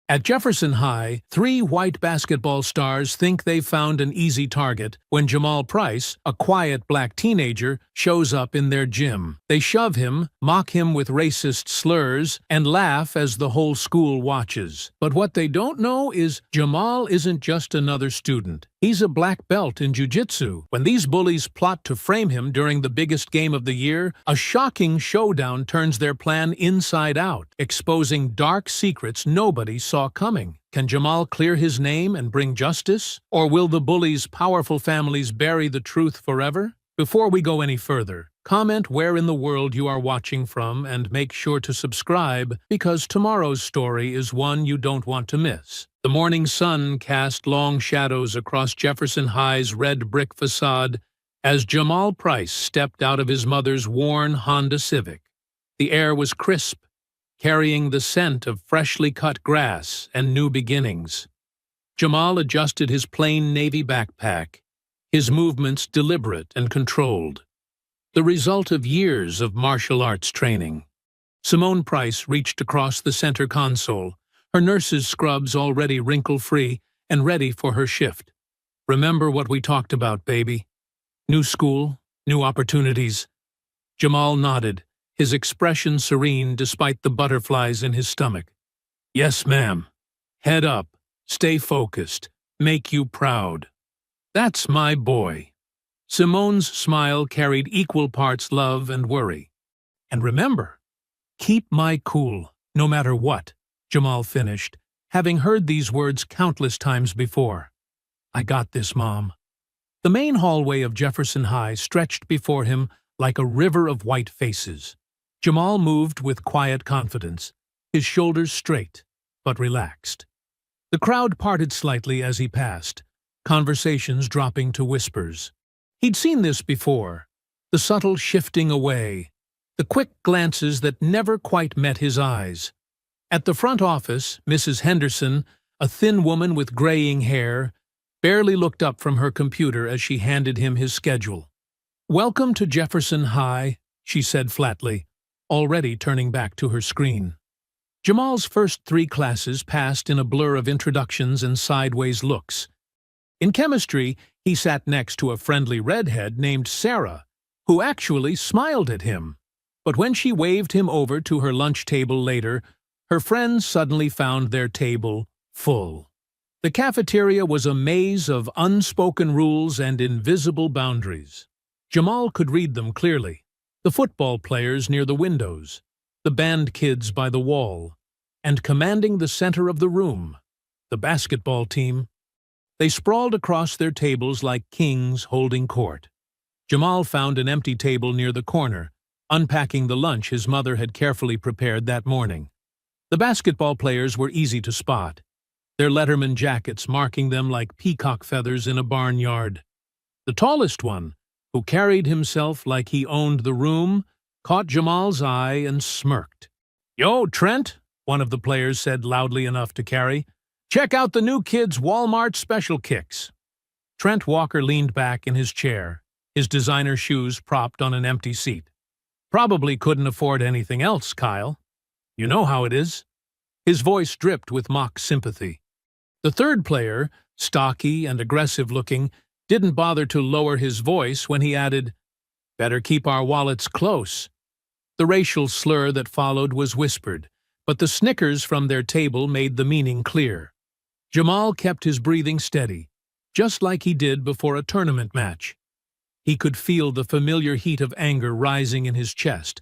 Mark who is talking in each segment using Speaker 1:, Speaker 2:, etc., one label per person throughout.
Speaker 1: At Jefferson High, three white basketball stars think they've found an easy target when Jamal Price, a quiet black teenager, shows up in their gym. They shove him, mock him with racist slurs, and laugh as the whole school watches. But what they don't know is Jamal isn't just another student. He's a black belt in jiu-jitsu. When these bullies plot to frame him during the biggest game of the year, a shocking showdown turns their plan inside out, exposing dark secrets nobody saw coming. Can Jamal clear his name and bring justice? Or will the bullies' powerful families bury the truth forever? Before we go any further, comment where in the world you are watching from and make sure to subscribe, because tomorrow's story is one you don't want to miss. The morning sun cast long shadows across Jefferson High's red brick facade as Jamal Price stepped out of his mother's worn Honda Civic. The air was crisp, carrying the scent of freshly cut grass and new beginnings. Jamal adjusted his plain navy backpack, his movements deliberate and controlled, the result of years of martial arts training. Simone Price reached across the center console, her nurse's scrubs already wrinkle-free and ready for her shift. "Remember what we talked about, baby? New school, new opportunities." Jamal nodded, his expression serene despite the butterflies in his stomach. "Yes, ma'am. Head up, stay focused, make you proud. That's my boy." Simone's smile carried equal parts love and worry. "And remember, keep my cool, no matter what," Jamal finished, having heard these words countless times before. "I got this, Mom." The main hallway of Jefferson High stretched before him like a river of white faces. Jamal moved with quiet confidence, his shoulders straight, but relaxed. The crowd parted slightly as he passed, conversations dropping to whispers. He'd seen this before, the subtle shifting away, the quick glances that never quite met his eyes. At the front office, Mrs. Henderson, a thin woman with graying hair, barely looked up from her computer as she handed him his schedule. "Welcome to Jefferson High," she said flatly, already turning back to her screen. Jamal's first three classes passed in a blur of introductions and sideways looks. In chemistry, he sat next to a friendly redhead named Sarah, who actually smiled at him. But when she waved him over to her lunch table later, her friends suddenly found their table full. The cafeteria was a maze of unspoken rules and invisible boundaries. Jamal could read them clearly. The football players near the windows, the band kids by the wall, and commanding the center of the room, the basketball team. They sprawled across their tables like kings holding court. Jamal found an empty table near the corner, unpacking the lunch his mother had carefully prepared that morning. The basketball players were easy to spot, their Letterman jackets marking them like peacock feathers in a barnyard. The tallest one, who carried himself like he owned the room, caught Jamal's eye and smirked. "Yo, Trent," one of the players said loudly enough to carry. "Check out the new kids' Walmart special kicks." Trent Walker leaned back in his chair, his designer shoes propped on an empty seat. "Probably couldn't afford anything else, Kyle. You know how it is." His voice dripped with mock sympathy. The third player, stocky and aggressive-looking, didn't bother to lower his voice when he added, "Better keep our wallets close." The racial slur that followed was whispered, but the snickers from their table made the meaning clear. Jamal kept his breathing steady, just like he did before a tournament match. He could feel the familiar heat of anger rising in his chest,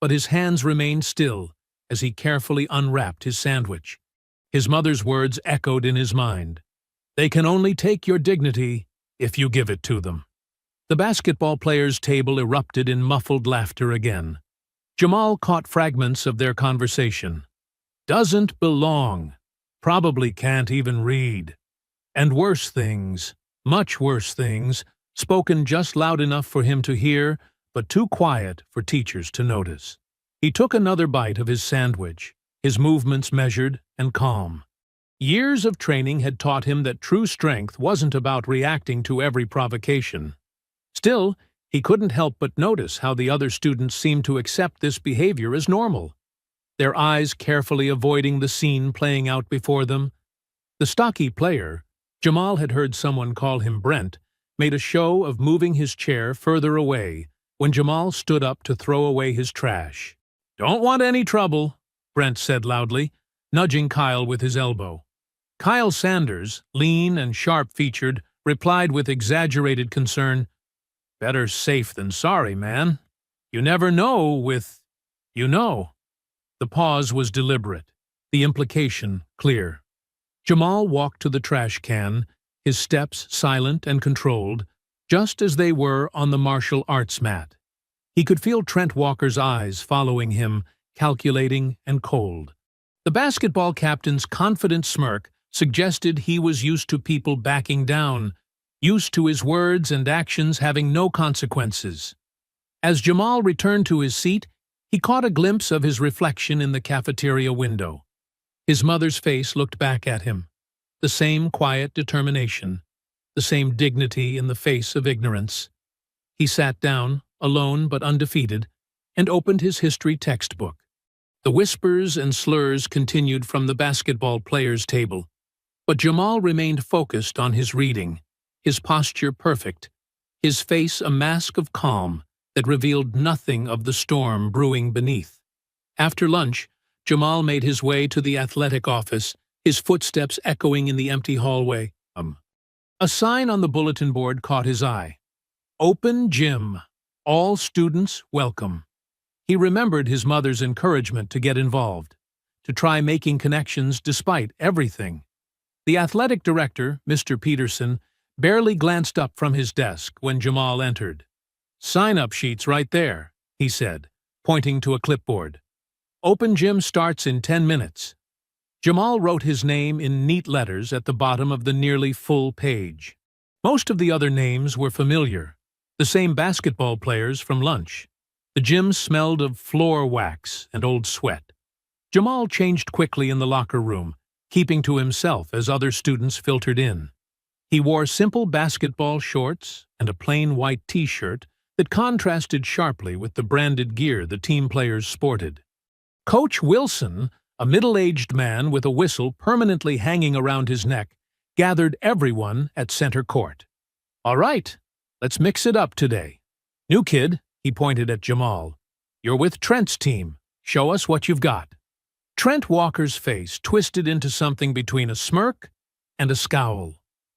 Speaker 1: but his hands remained still as he carefully unwrapped his sandwich. His mother's words echoed in his mind. "They can only take your dignity if you give it to them." The basketball players' table erupted in muffled laughter again. Jamal caught fragments of their conversation. "Doesn't belong. Probably can't even read." And worse things, much worse things, spoken just loud enough for him to hear, but too quiet for teachers to notice. He took another bite of his sandwich, his movements measured and calm. Years of training had taught him that true strength wasn't about reacting to every provocation. Still, he couldn't help but notice how the other students seemed to accept this behavior as normal. their eyes carefully avoiding the scene playing out before them. The stocky player, Jamal had heard someone call him Brent, made a show of moving his chair further away when Jamal stood up to throw away his trash. "Don't want any trouble," Brent said loudly, nudging Kyle with his elbow. Kyle Sanders, lean and sharp-featured, replied with exaggerated concern, "Better safe than sorry, man. You never know with... you know." The pause was deliberate, the implication clear. Jamal walked to the trash can, his steps silent and controlled, just as they were on the martial arts mat. He could feel Trent Walker's eyes following him, calculating and cold. The basketball captain's confident smirk suggested he was used to people backing down, used to his words and actions having no consequences. As Jamal returned to his seat, he caught a glimpse of his reflection in the cafeteria window. His mother's face looked back at him, the same quiet determination, the same dignity in the face of ignorance. He sat down, alone but undefeated, and opened his history textbook. The whispers and slurs continued from the basketball players' table, but Jamal remained focused on his reading, his posture perfect, his face a mask of calm that revealed nothing of the storm brewing beneath. After lunch, Jamal made his way to the athletic office, his footsteps echoing in the empty hallway. A sign on the bulletin board caught his eye. "Open Gym. All students welcome." He remembered his mother's encouragement to get involved, to try making connections despite everything. The athletic director, Mr. Peterson, barely glanced up from his desk when Jamal entered. "Sign-up sheets right there," he said, pointing to a clipboard. "Open Gym starts in 10 minutes. Jamal wrote his name in neat letters at the bottom of the nearly full page. Most of the other names were familiar, the same basketball players from lunch. The gym smelled of floor wax and old sweat. Jamal changed quickly in the locker room, keeping to himself as other students filtered in. He wore simple basketball shorts and a plain white t-shirt that contrasted sharply with the branded gear the team players sported. Coach Wilson, a middle-aged man with a whistle permanently hanging around his neck, gathered everyone at center court. "All right, let's mix it up today. New kid," he pointed at Jamal. "You're with Trent's team. Show us what you've got." Trent Walker's face twisted into something between a smirk and a scowl.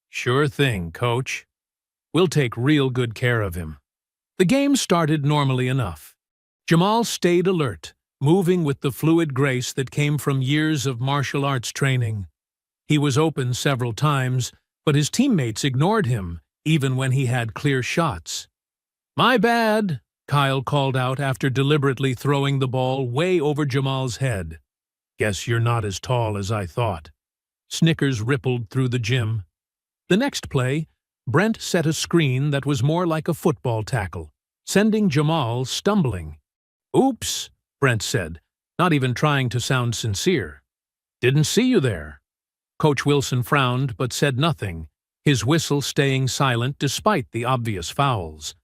Speaker 1: "Sure thing, Coach. We'll take real good care of him." The game started normally enough. Jamal stayed alert, moving with the fluid grace that came from years of martial arts training. He was open several times, but his teammates ignored him, even when he had clear shots. "My bad," Kyle called out after deliberately throwing the ball way over Jamal's head. "Guess you're not as tall as I thought." Snickers rippled through the gym. The next play, Brent set a screen that was more like a football tackle, sending Jamal stumbling. "Oops," Brent said, not even trying to sound sincere. "Didn't see you there." Coach Wilson frowned but said nothing, his whistle staying silent despite the obvious fouls.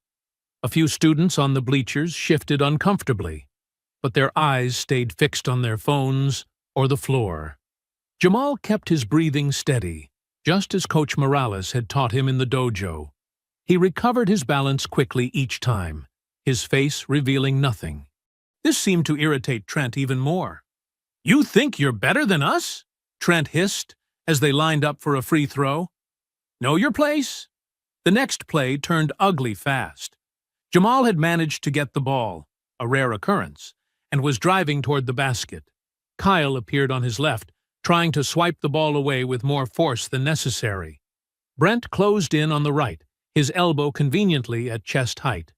Speaker 1: A few students on the bleachers shifted uncomfortably, but their eyes stayed fixed on their phones or the floor. Jamal kept his breathing steady, just as Coach Morales had taught him in the dojo. He recovered his balance quickly each time, his face revealing nothing. This seemed to irritate Trent even more. "You think you're better than us?" Trent hissed as they lined up for a free throw. "Know your place?" The next play turned ugly fast. Jamal had managed to get the ball, a rare occurrence, and was driving toward the basket. Kyle appeared on his left, trying to swipe the ball away with more force than necessary. Brent closed in on the right, his elbow conveniently at chest height.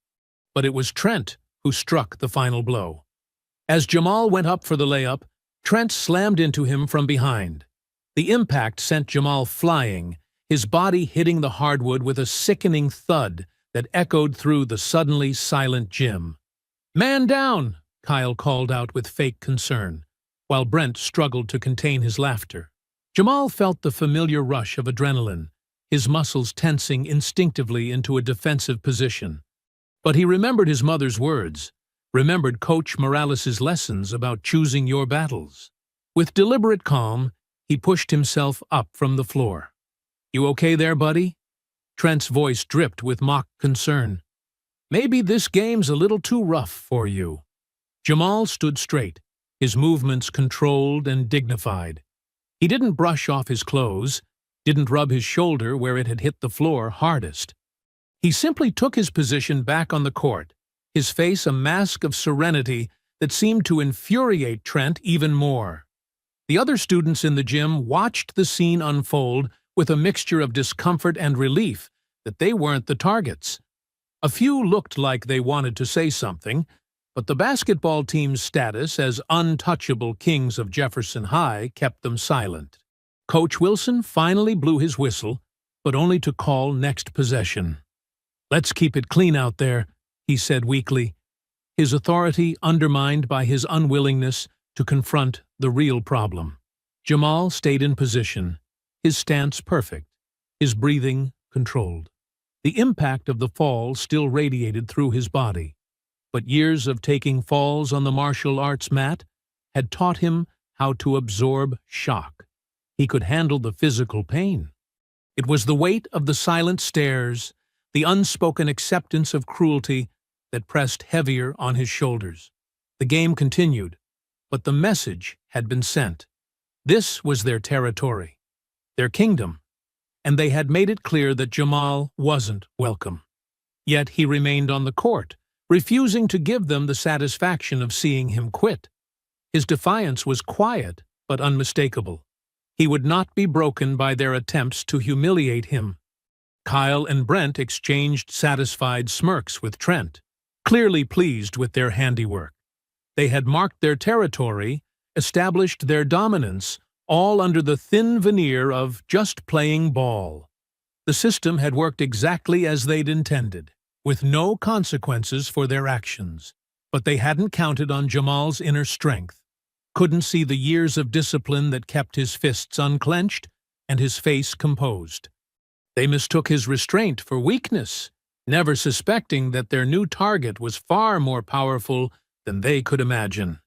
Speaker 1: But it was Trent who struck the final blow. As Jamal went up for the layup, Trent slammed into him from behind. The impact sent Jamal flying, his body hitting the hardwood with a sickening thud that echoed through the suddenly silent gym. "Man down!" Kyle called out with fake concern, while Brent struggled to contain his laughter. Jamal felt the familiar rush of adrenaline, his muscles tensing instinctively into a defensive position. But he remembered his mother's words, remembered Coach Morales' lessons about choosing your battles. With deliberate calm, he pushed himself up from the floor. "You okay there, buddy?" Trent's voice dripped with mock concern. "Maybe this game's a little too rough for you." Jamal stood straight, his movements controlled and dignified. He didn't brush off his clothes, didn't rub his shoulder where it had hit the floor hardest. He simply took his position back on the court, his face a mask of serenity that seemed to infuriate Trent even more. The other students in the gym watched the scene unfold with a mixture of discomfort and relief that they weren't the targets. A few looked like they wanted to say something, but the basketball team's status as untouchable kings of Jefferson High kept them silent. Coach Wilson finally blew his whistle, but only to call next possession. "Let's keep it clean out there," he said weakly, his authority undermined by his unwillingness to confront the real problem. Jamal stayed in position, his stance perfect, his breathing controlled. The impact of the fall still radiated through his body, but years of taking falls on the martial arts mat had taught him how to absorb shock. He could handle the physical pain. It was the weight of the silent stares, the unspoken acceptance of cruelty that pressed heavier on his shoulders. The game continued, but the message had been sent. This was their territory, their kingdom, and they had made it clear that Jamal wasn't welcome. Yet he remained on the court, refusing to give them the satisfaction of seeing him quit. His defiance was quiet but unmistakable. He would not be broken by their attempts to humiliate him. Kyle and Brent exchanged satisfied smirks with Trent, clearly pleased with their handiwork. They had marked their territory, established their dominance, all under the thin veneer of just playing ball. The system had worked exactly as they'd intended, with no consequences for their actions. But they hadn't counted on Jamal's inner strength, couldn't see the years of discipline that kept his fists unclenched and his face composed. They mistook his restraint for weakness, never suspecting that their new target was far more powerful than they could imagine.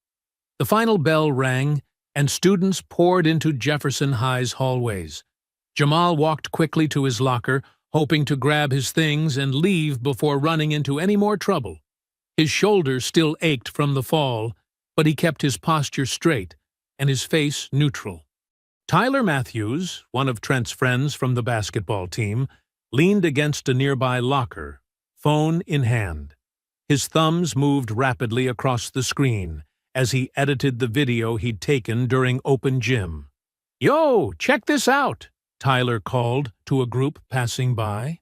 Speaker 1: The final bell rang, and students poured into Jefferson High's hallways. Jamal walked quickly to his locker, hoping to grab his things and leave before running into any more trouble. His shoulders still ached from the fall, but he kept his posture straight and his face neutral. Tyler Matthews, one of Trent's friends from the basketball team, leaned against a nearby locker, phone in hand. His thumbs moved rapidly across the screen as he edited the video he'd taken during open gym. "Yo, check this out," Tyler called to a group passing by.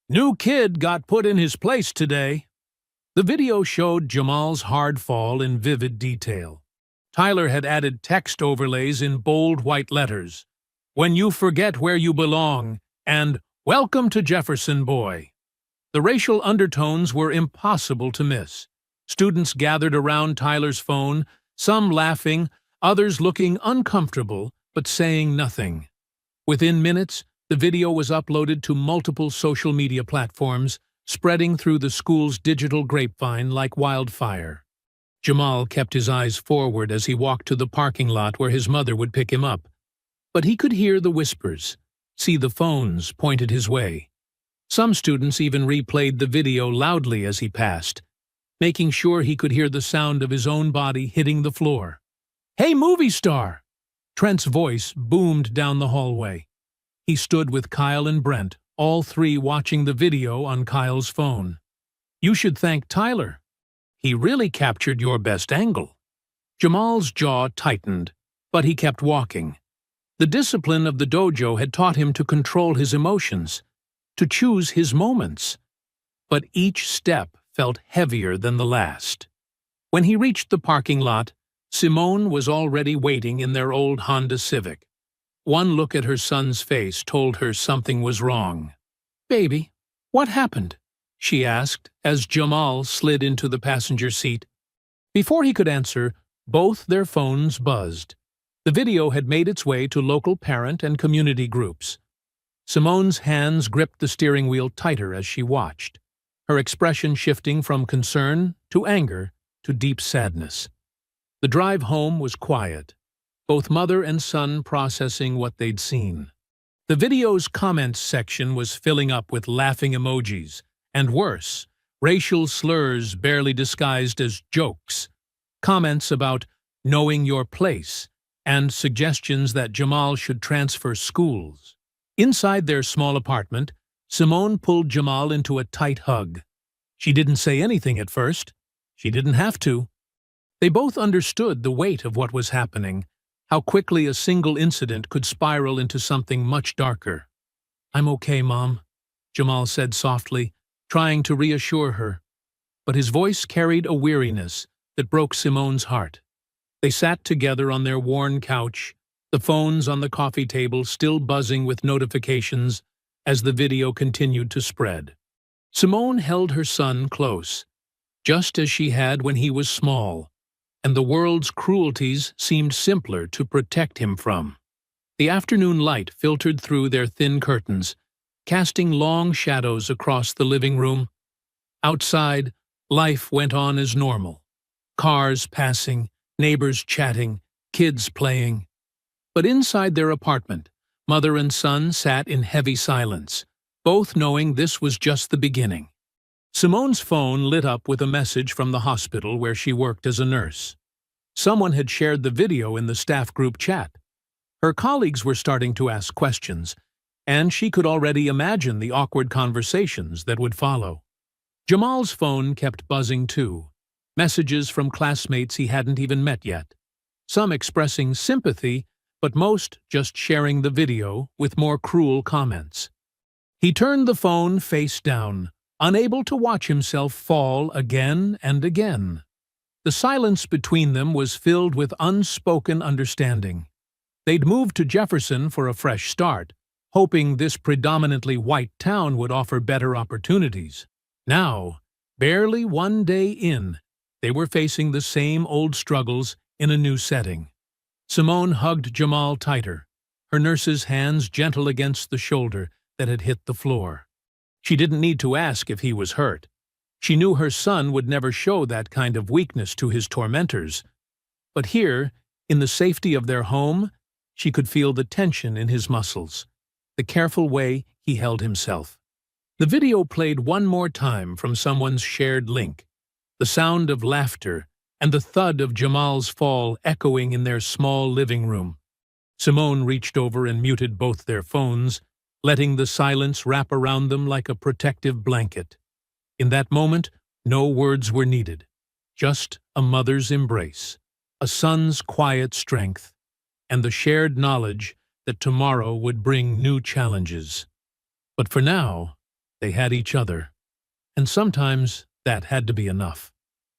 Speaker 1: "New kid got put in his place today." The video showed Jamal's hard fall in vivid detail. Tyler had added text overlays in bold white letters. "When you forget where you belong," and "Welcome to Jefferson, boy." The racial undertones were impossible to miss. Students gathered around Tyler's phone, some laughing, others looking uncomfortable, but saying nothing. Within minutes, the video was uploaded to multiple social media platforms, spreading through the school's digital grapevine like wildfire. Jamal kept his eyes forward as he walked to the parking lot where his mother would pick him up. But he could hear the whispers, see the phones pointed his way. Some students even replayed the video loudly as he passed, making sure he could hear the sound of his own body hitting the floor. "Hey, movie star!" Trent's voice boomed down the hallway. He stood with Kyle and Brent, all three watching the video on Kyle's phone. "You should thank Tyler. He really captured your best angle." Jamal's jaw tightened, but he kept walking. The discipline of the dojo had taught him to control his emotions, to choose his moments. But each step felt heavier than the last. When he reached the parking lot, Simone was already waiting in their old Honda Civic. One look at her son's face told her something was wrong. "Baby, what happened?" she asked as Jamal slid into the passenger seat. Before he could answer, both their phones buzzed. The video had made its way to local parent and community groups. Simone's hands gripped the steering wheel tighter as she watched, her expression shifting from concern to anger to deep sadness. The drive home was quiet, both mother and son processing what they'd seen. The video's comments section was filling up with laughing emojis, and worse, racial slurs barely disguised as jokes, comments about knowing your place, and suggestions that Jamal should transfer schools. Inside their small apartment, Simone pulled Jamal into a tight hug. She didn't say anything at first. She didn't have to. They both understood the weight of what was happening, how quickly a single incident could spiral into something much darker. "I'm okay, Mom," Jamal said softly, trying to reassure her. But his voice carried a weariness that broke Simone's heart. They sat together on their worn couch, the phones on the coffee table still buzzing with notifications as the video continued to spread. Simone held her son close, just as she had when he was small, and the world's cruelties seemed simpler to protect him from. The afternoon light filtered through their thin curtains, casting long shadows across the living room. Outside, life went on as normal. Cars passing, neighbors chatting, kids playing. But inside their apartment, mother and son sat in heavy silence, both knowing this was just the beginning. Simone's phone lit up with a message from the hospital where she worked as a nurse. Someone had shared the video in the staff group chat. Her colleagues were starting to ask questions, and she could already imagine the awkward conversations that would follow. Jamal's phone kept buzzing too, messages from classmates he hadn't even met yet, some expressing sympathy, but most just sharing the video with more cruel comments. He turned the phone face down, unable to watch himself fall again and again. The silence between them was filled with unspoken understanding. They'd moved to Jefferson for a fresh start, hoping this predominantly white town would offer better opportunities. Now, barely one day in, they were facing the same old struggles in a new setting. Simone hugged Jamal tighter, her nurse's hands gentle against the shoulder that had hit the floor. She didn't need to ask if he was hurt. She knew her son would never show that kind of weakness to his tormentors. But here, in the safety of their home, she could feel the tension in his muscles, the careful way he held himself. The video played one more time from someone's shared link, the sound of laughter and the thud of Jamal's fall echoing in their small living room. Simone reached over and muted both their phones, letting the silence wrap around them like a protective blanket. In that moment, no words were needed, just a mother's embrace, a son's quiet strength, and the shared knowledge that tomorrow would bring new challenges. But for now, they had each other, and sometimes that had to be enough.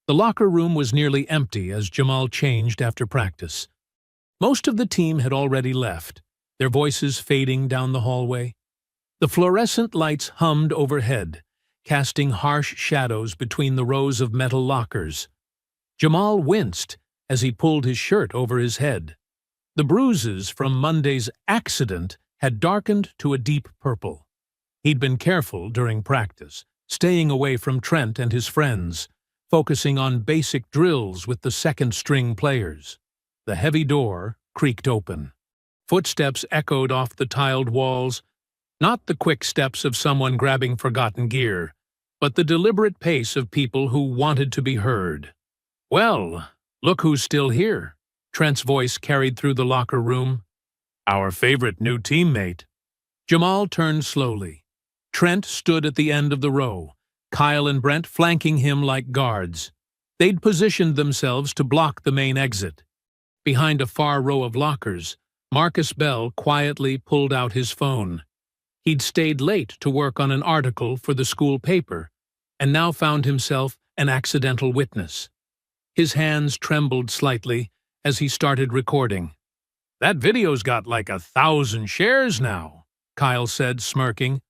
Speaker 1: The locker room was nearly empty as Jamal changed after practice. Most of the team had already left, their voices fading down the hallway. The fluorescent lights hummed overhead, casting harsh shadows between the rows of metal lockers. Jamal winced as he pulled his shirt over his head. The bruises from Monday's accident had darkened to a deep purple. He'd been careful during practice, staying away from Trent and his friends, focusing on basic drills with the second-string players. The heavy door creaked open. Footsteps echoed off the tiled walls, not the quick steps of someone grabbing forgotten gear, but the deliberate pace of people who wanted to be heard. "Well, look who's still here," Trent's voice carried through the locker room. "Our favorite new teammate." Jamal turned slowly. Trent stood at the end of the row, Kyle and Brent flanking him like guards. They'd positioned themselves to block the main exit. Behind a far row of lockers, Marcus Bell quietly pulled out his phone. He'd stayed late to work on an article for the school paper, and now found himself an accidental witness. His hands trembled slightly as he started recording. "That video's got like 1,000 shares now," Kyle said, smirking.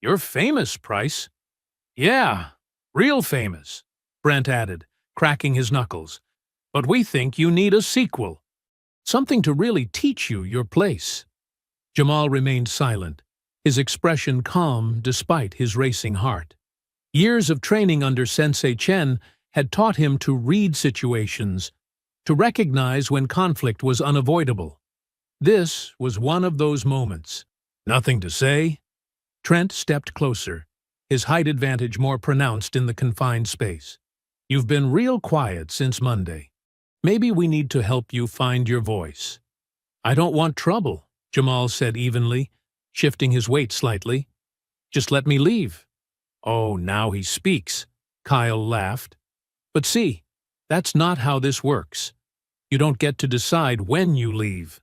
Speaker 1: "You're famous, Price." "Yeah, real famous," Brent added, cracking his knuckles. "But we think you need a sequel. Something to really teach you your place." Jamal remained silent, his expression calm despite his racing heart. Years of training under Sensei Chen had taught him to read situations, to recognize when conflict was unavoidable. This was one of those moments. "Nothing to say?" Trent stepped closer, his height advantage more pronounced in the confined space. "You've been real quiet since Monday. Maybe we need to help you find your voice." "I don't want trouble," Jamal said evenly, shifting his weight slightly. "Just let me leave." "Oh, now he speaks," Kyle laughed. "But see, that's not how this works. You don't get to decide when you leave."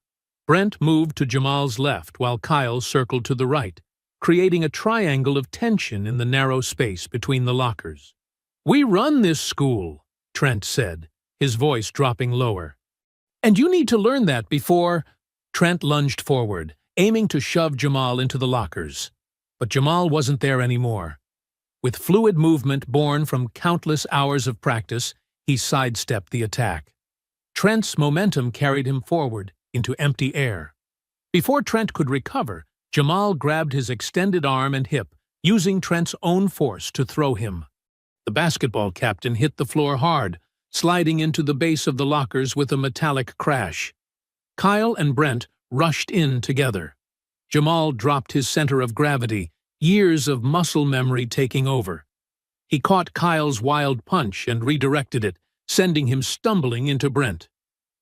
Speaker 1: Brent moved to Jamal's left while Kyle circled to the right, creating a triangle of tension in the narrow space between the lockers. "We run this school," Trent said, his voice dropping lower. "And you need to learn that before—" Trent lunged forward, aiming to shove Jamal into the lockers. But Jamal wasn't there anymore. With fluid movement born from countless hours of practice, he sidestepped the attack. Trent's momentum carried him forward into empty air. Before Trent could recover, Jamal grabbed his extended arm and hip, using Trent's own force to throw him. The basketball captain hit the floor hard, sliding into the base of the lockers with a metallic crash. Kyle and Brent rushed in together. Jamal dropped his center of gravity, years of muscle memory taking over. He caught Kyle's wild punch and redirected it, sending him stumbling into Brent.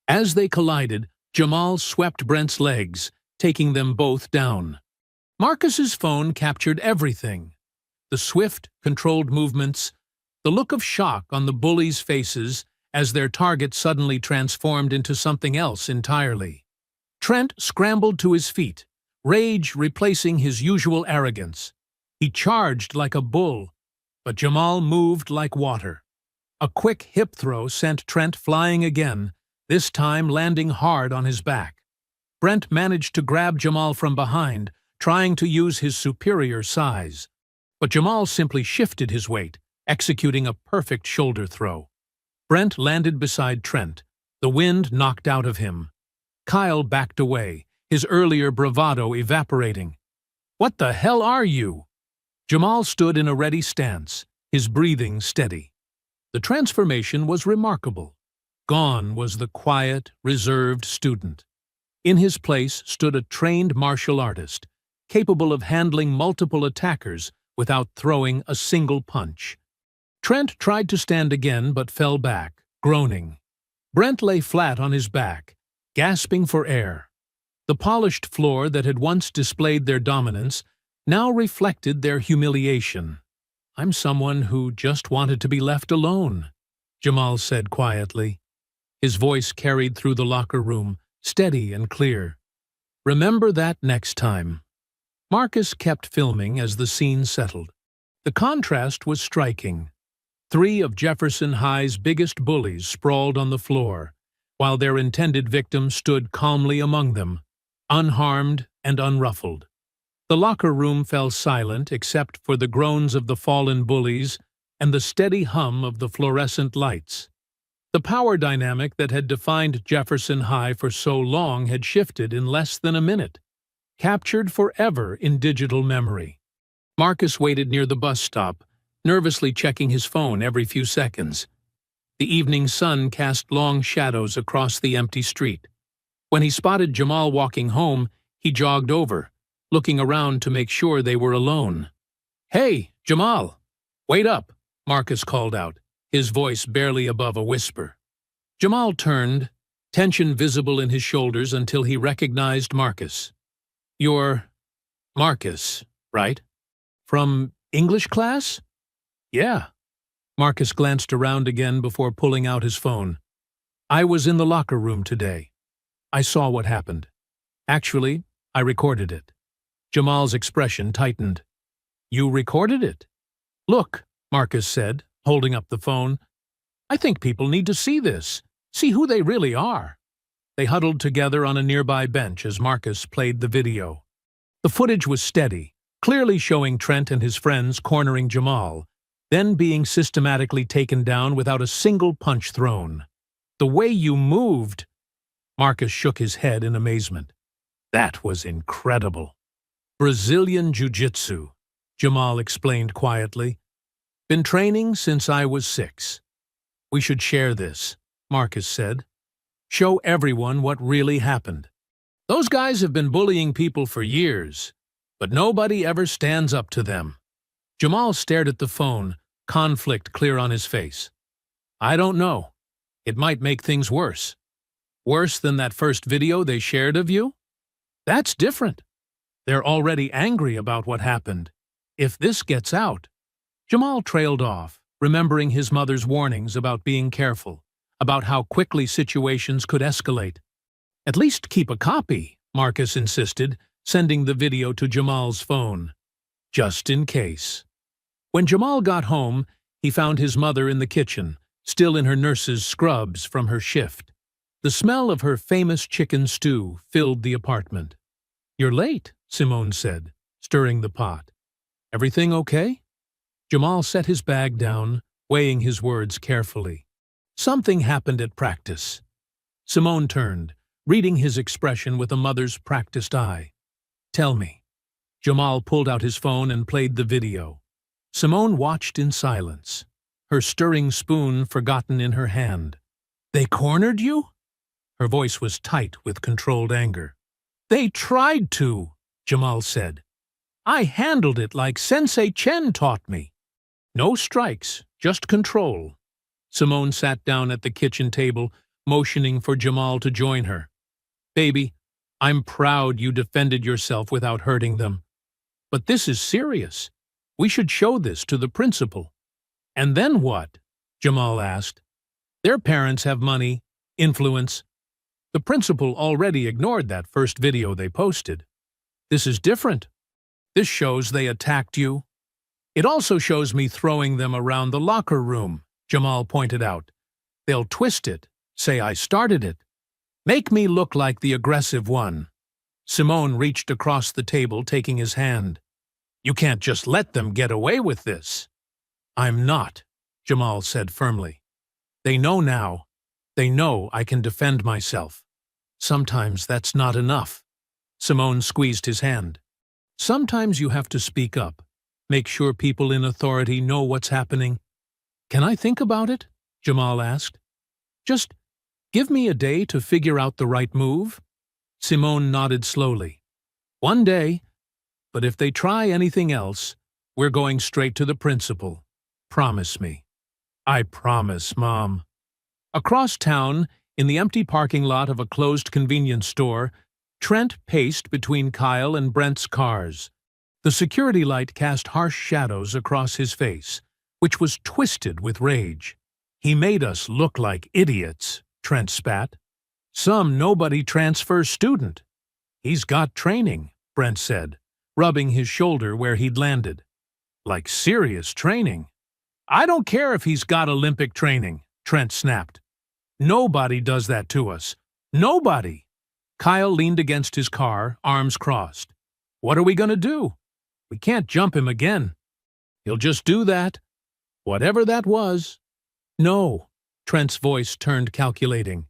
Speaker 1: As they collided, Jamal swept Brent's legs, taking them both down. Marcus's phone captured everything. The swift, controlled movements, the look of shock on the bullies' faces as their target suddenly transformed into something else entirely. Trent scrambled to his feet, rage replacing his usual arrogance. He charged like a bull, but Jamal moved like water. A quick hip throw sent Trent flying again, this time landing hard on his back. Brent managed to grab Jamal from behind, trying to use his superior size. But Jamal simply shifted his weight, executing a perfect shoulder throw. Brent landed beside Trent, the wind knocked out of him. Kyle backed away, his earlier bravado evaporating. "What the hell are you?" Jamal stood in a ready stance, his breathing steady. The transformation was remarkable. Gone was the quiet, reserved student. In his place stood a trained martial artist, capable of handling multiple attackers without throwing a single punch. Trent tried to stand again but fell back, groaning. Brent lay flat on his back, gasping for air. The polished floor that had once displayed their dominance now reflected their humiliation. "I'm someone who just wanted to be left alone," Jamal said quietly. His voice carried through the locker room, steady and clear. "Remember that next time." Marcus kept filming as the scene settled. The contrast was striking. 3 of Jefferson High's biggest bullies sprawled on the floor, while their intended victim stood calmly among them, unharmed and unruffled. The locker room fell silent except for the groans of the fallen bullies and the steady hum of the fluorescent lights. The power dynamic that had defined Jefferson High for so long had shifted in less than a minute, captured forever in digital memory. Marcus waited near the bus stop, nervously checking his phone every few seconds. The evening sun cast long shadows across the empty street. When he spotted Jamal walking home, he jogged over, looking around to make sure they were alone. "Hey, Jamal! Wait up!" Marcus called out, his voice barely above a whisper. Jamal turned, tension visible in his shoulders until he recognized Marcus. "You're Marcus, right? From English class?" "Yeah." Marcus glanced around again before pulling out his phone. "I was in the locker room today. I saw what happened. Actually, I recorded it." Jamal's expression tightened. "You recorded it?" "Look," Marcus said, holding up the phone. "I think people need to see this, see who they really are." They huddled together on a nearby bench as Marcus played the video. The footage was steady, clearly showing Trent and his friends cornering Jamal, then being systematically taken down without a single punch thrown. "The way you moved—" Marcus shook his head in amazement. "That was incredible." "Brazilian Jiu-Jitsu," Jamal explained quietly. "Been training since I was 6. "We should share this," Marcus said. "Show everyone what really happened. Those guys have been bullying people for years, but nobody ever stands up to them." Jamal stared at the phone, conflict clear on his face. "I don't know. It might make things worse." "Worse than that first video they shared of you?" "That's different. They're already angry about what happened. If this gets out—" Jamal trailed off, remembering his mother's warnings about being careful, about how quickly situations could escalate. "At least keep a copy," Marcus insisted, sending the video to Jamal's phone. "Just in case." When Jamal got home, he found his mother in the kitchen, still in her nurse's scrubs from her shift. The smell of her famous chicken stew filled the apartment. "You're late," Simone said, stirring the pot. "Everything okay?" Jamal set his bag down, weighing his words carefully. "Something happened at practice." Simone turned, reading his expression with a mother's practiced eye. "Tell me." Jamal pulled out his phone and played the video. Simone watched in silence, her stirring spoon forgotten in her hand. "They cornered you?" Her voice was tight with controlled anger. "They tried to," Jamal said. "I handled it like Sensei Chen taught me." "No strikes, just control." Simone sat down at the kitchen table, motioning for Jamal to join her. "Baby, I'm proud you defended yourself without hurting them. But this is serious. We should show this to the principal." "And then what?" Jamal asked. "Their parents have money, influence." The principal already ignored that first video they posted. "This is different. This shows they attacked you." "It also shows me throwing them around the locker room," Jamal pointed out. "They'll twist it, say I started it. Make me look like the aggressive one." Simone reached across the table, taking his hand. "You can't just let them get away with this." "I'm not," Jamal said firmly. "They know now. They know I can defend myself." "Sometimes that's not enough." Simone squeezed his hand. "Sometimes you have to speak up, make sure people in authority know what's happening." "Can I think about it?" Jamal asked. "Just give me a day to figure out the right move." Simone nodded slowly. "One day, but if they try anything else, we're going straight to the principal. Promise me." "I promise, Mom." Across town, in the empty parking lot of a closed convenience store, Trent paced between Kyle and Brent's cars. The security light cast harsh shadows across his face, which was twisted with rage. "He made us look like idiots," Trent spat. "Some nobody transfer student." "He's got training," Brent said, rubbing his shoulder where he'd landed. "Like serious training." "I don't care if he's got Olympic training," Trent snapped. "Nobody does that to us. Nobody." Kyle leaned against his car, arms crossed. "What are we going to do? We can't jump him again." "He'll just do that. Whatever that was." "No." Trent's voice turned calculating.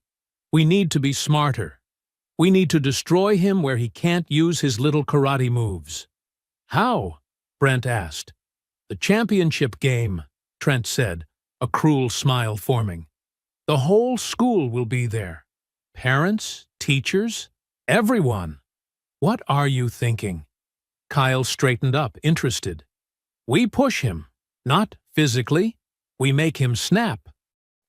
Speaker 1: "We need to be smarter. We need to destroy him where he can't use his little karate moves." "How?" Brent asked. "The championship game," Trent said, a cruel smile forming. "The whole school will be there. Parents, teachers, everyone." "What are you thinking?" Kyle straightened up, interested. "We push him, not physically. We make him snap.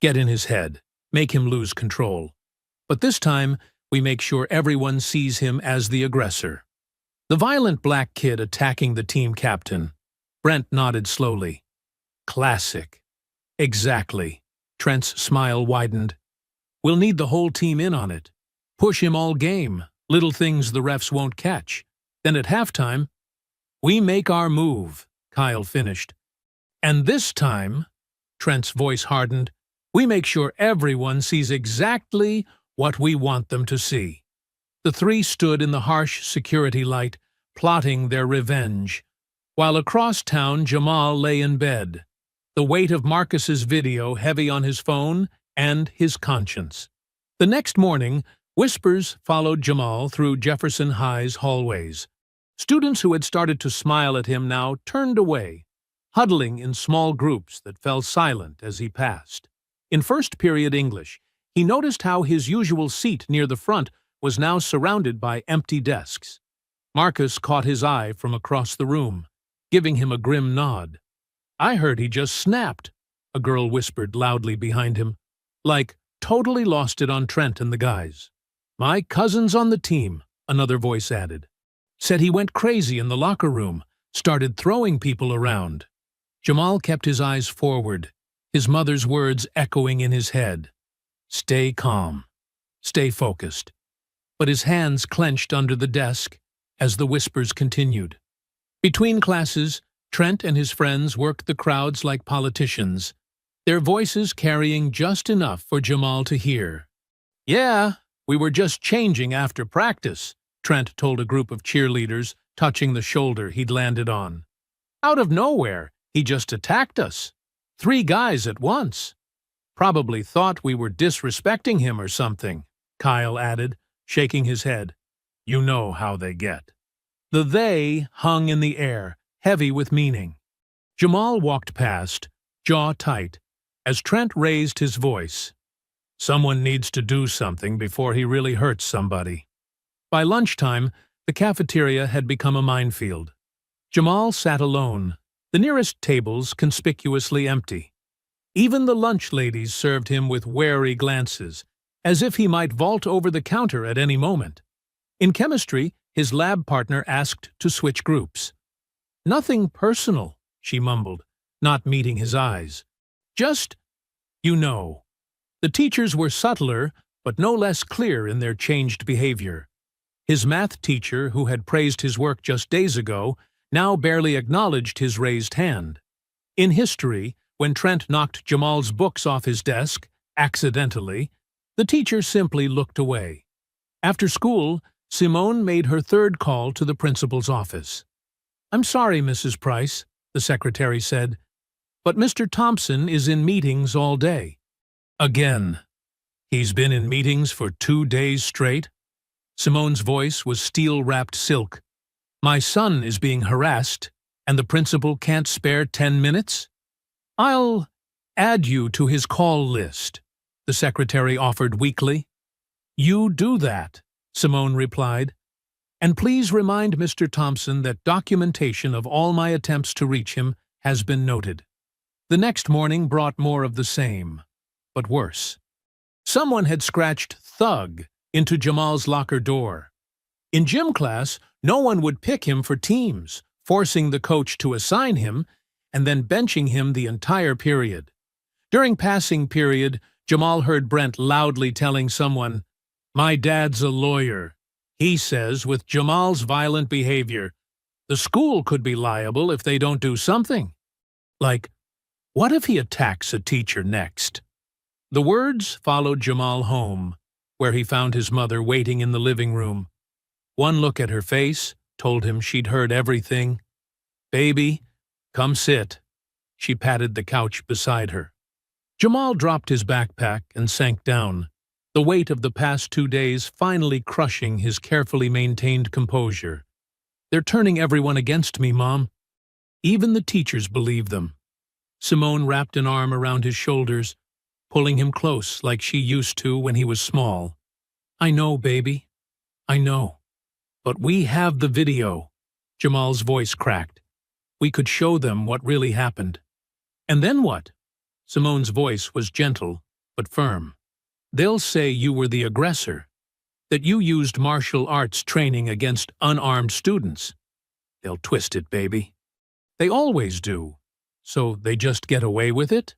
Speaker 1: Get in his head, make him lose control. But this time, we make sure everyone sees him as the aggressor." "The violent black kid attacking the team captain." Brent nodded slowly. "Classic." "Exactly." Trent's smile widened. "We'll need the whole team in on it. Push him all game, little things the refs won't catch. Then at halftime, we make our move," Kyle finished. "And this time," Trent's voice hardened, "we make sure everyone sees exactly what we want them to see." The three stood in the harsh security light, plotting their revenge, while across town Jamal lay in bed, the weight of Marcus's video heavy on his phone and his conscience. The next morning, whispers followed Jamal through Jefferson High's hallways. Students who had started to smile at him now turned away, huddling in small groups that fell silent as he passed. In first period English, he noticed how his usual seat near the front was now surrounded by empty desks. Marcus caught his eye from across the room, giving him a grim nod. "I heard he just snapped," a girl whispered loudly behind him. "Like, totally lost it on Trent and the guys." "My cousin's on the team," another voice added. "Said he went crazy in the locker room, started throwing people around." Jamal kept his eyes forward, his mother's words echoing in his head. "Stay calm. Stay focused." But his hands clenched under the desk as the whispers continued. Between classes, Trent and his friends worked the crowds like politicians, their voices carrying just enough for Jamal to hear. "Yeah, we were just changing after practice," Trent told a group of cheerleaders, touching the shoulder he'd landed on. "Out of nowhere, he just attacked us. 3 guys at once. Probably thought we were disrespecting him or something," Kyle added, shaking his head. "You know how they get." The "they" hung in the air, heavy with meaning. Jamal walked past, jaw tight, as Trent raised his voice. "Someone needs to do something before he really hurts somebody." By lunchtime, the cafeteria had become a minefield. Jamal sat alone, the nearest tables conspicuously empty. Even the lunch ladies served him with wary glances, as if he might vault over the counter at any moment. In chemistry, his lab partner asked to switch groups. "Nothing personal," she mumbled, not meeting his eyes. "Just, you know." The teachers were subtler, but no less clear in their changed behavior. His math teacher, who had praised his work just days ago, now barely acknowledged his raised hand. In history, when Trent knocked Jamal's books off his desk, accidentally, the teacher simply looked away. After school, Simone made her third call to the principal's office. "I'm sorry, Mrs. Price," the secretary said, "but Mr. Thompson is in meetings all day." "Again? He's been in meetings for 2 days straight?" Simone's voice was steel-wrapped silk. "My son is being harassed, and the principal can't spare 10 minutes? "I'll add you to his call list," the secretary offered weakly. "You do that," Simone replied. "And please remind Mr. Thompson that documentation of all my attempts to reach him has been noted." The next morning brought more of the same, but worse. Someone had scratched "thug" into Jamal's locker door. In gym class, no one would pick him for teams, forcing the coach to assign him, and then benching him the entire period. During passing period, Jamal heard Brent loudly telling someone, "My dad's a lawyer. He says with Jamal's violent behavior, the school could be liable if they don't do something." Like, what if he attacks a teacher next? The words followed Jamal home, where he found his mother waiting in the living room. One look at her face told him she'd heard everything. "Baby, come sit." She patted the couch beside her. Jamal dropped his backpack and sank down, the weight of the past 2 days finally crushing his carefully maintained composure. "They're turning everyone against me, Mom. Even the teachers believe them." Simone wrapped an arm around his shoulders, pulling him close like she used to when he was small. "I know, baby. I know. But we have the video." Jamal's voice cracked. "We could show them what really happened." "And then what?" Simone's voice was gentle, but firm. "They'll say you were the aggressor, that you used martial arts training against unarmed students. They'll twist it, baby. They always do. So they just get away with it?"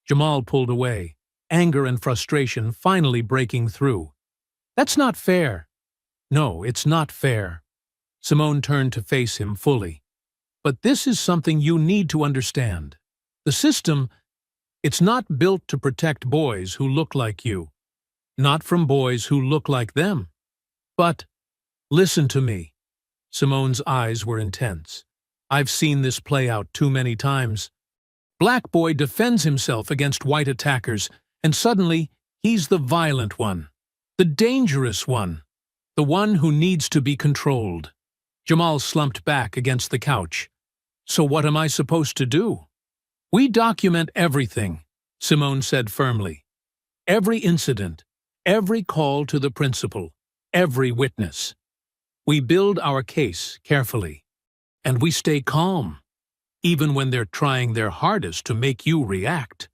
Speaker 1: Jamal pulled away, anger and frustration finally breaking through. "That's not fair." "No, it's not fair." Simone turned to face him fully. "But this is something you need to understand. The system, it's not built to protect boys who look like you, not from boys who look like them. But, listen to me." Simone's eyes were intense. "I've seen this play out too many times. Black boy defends himself against white attackers, and suddenly he's the violent one, the dangerous one, the one who needs to be controlled." Jamal slumped back against the couch. "So what am I supposed to do?" "We document everything. Simone said firmly. Every incident, every call to the principal, every witness. We build our case carefully, and we stay calm, even when they're trying their hardest to make you react.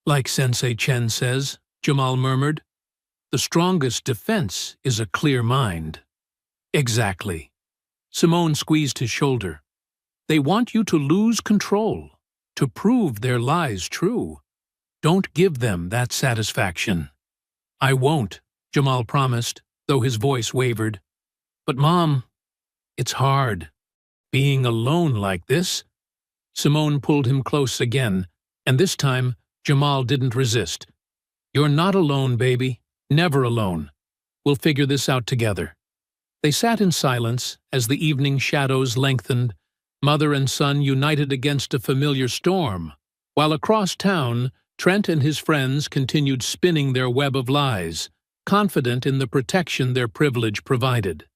Speaker 1: Like Sensei Chen says, Jamal murmured, the strongest defense is a clear mind. Exactly. Simone squeezed his shoulder. They want you to lose control, to prove their lies true. Don't give them that satisfaction. I won't, Jamal promised, though his voice wavered. But Mom, it's hard. Being alone like this. Simone pulled him close again, and this time Jamal didn't resist. You're not alone, baby. Never alone. We'll figure this out together. They sat in silence as the evening shadows lengthened, mother and son united against a familiar storm, while across town, Trent and his friends continued spinning their web of lies, confident in the protection their privilege provided.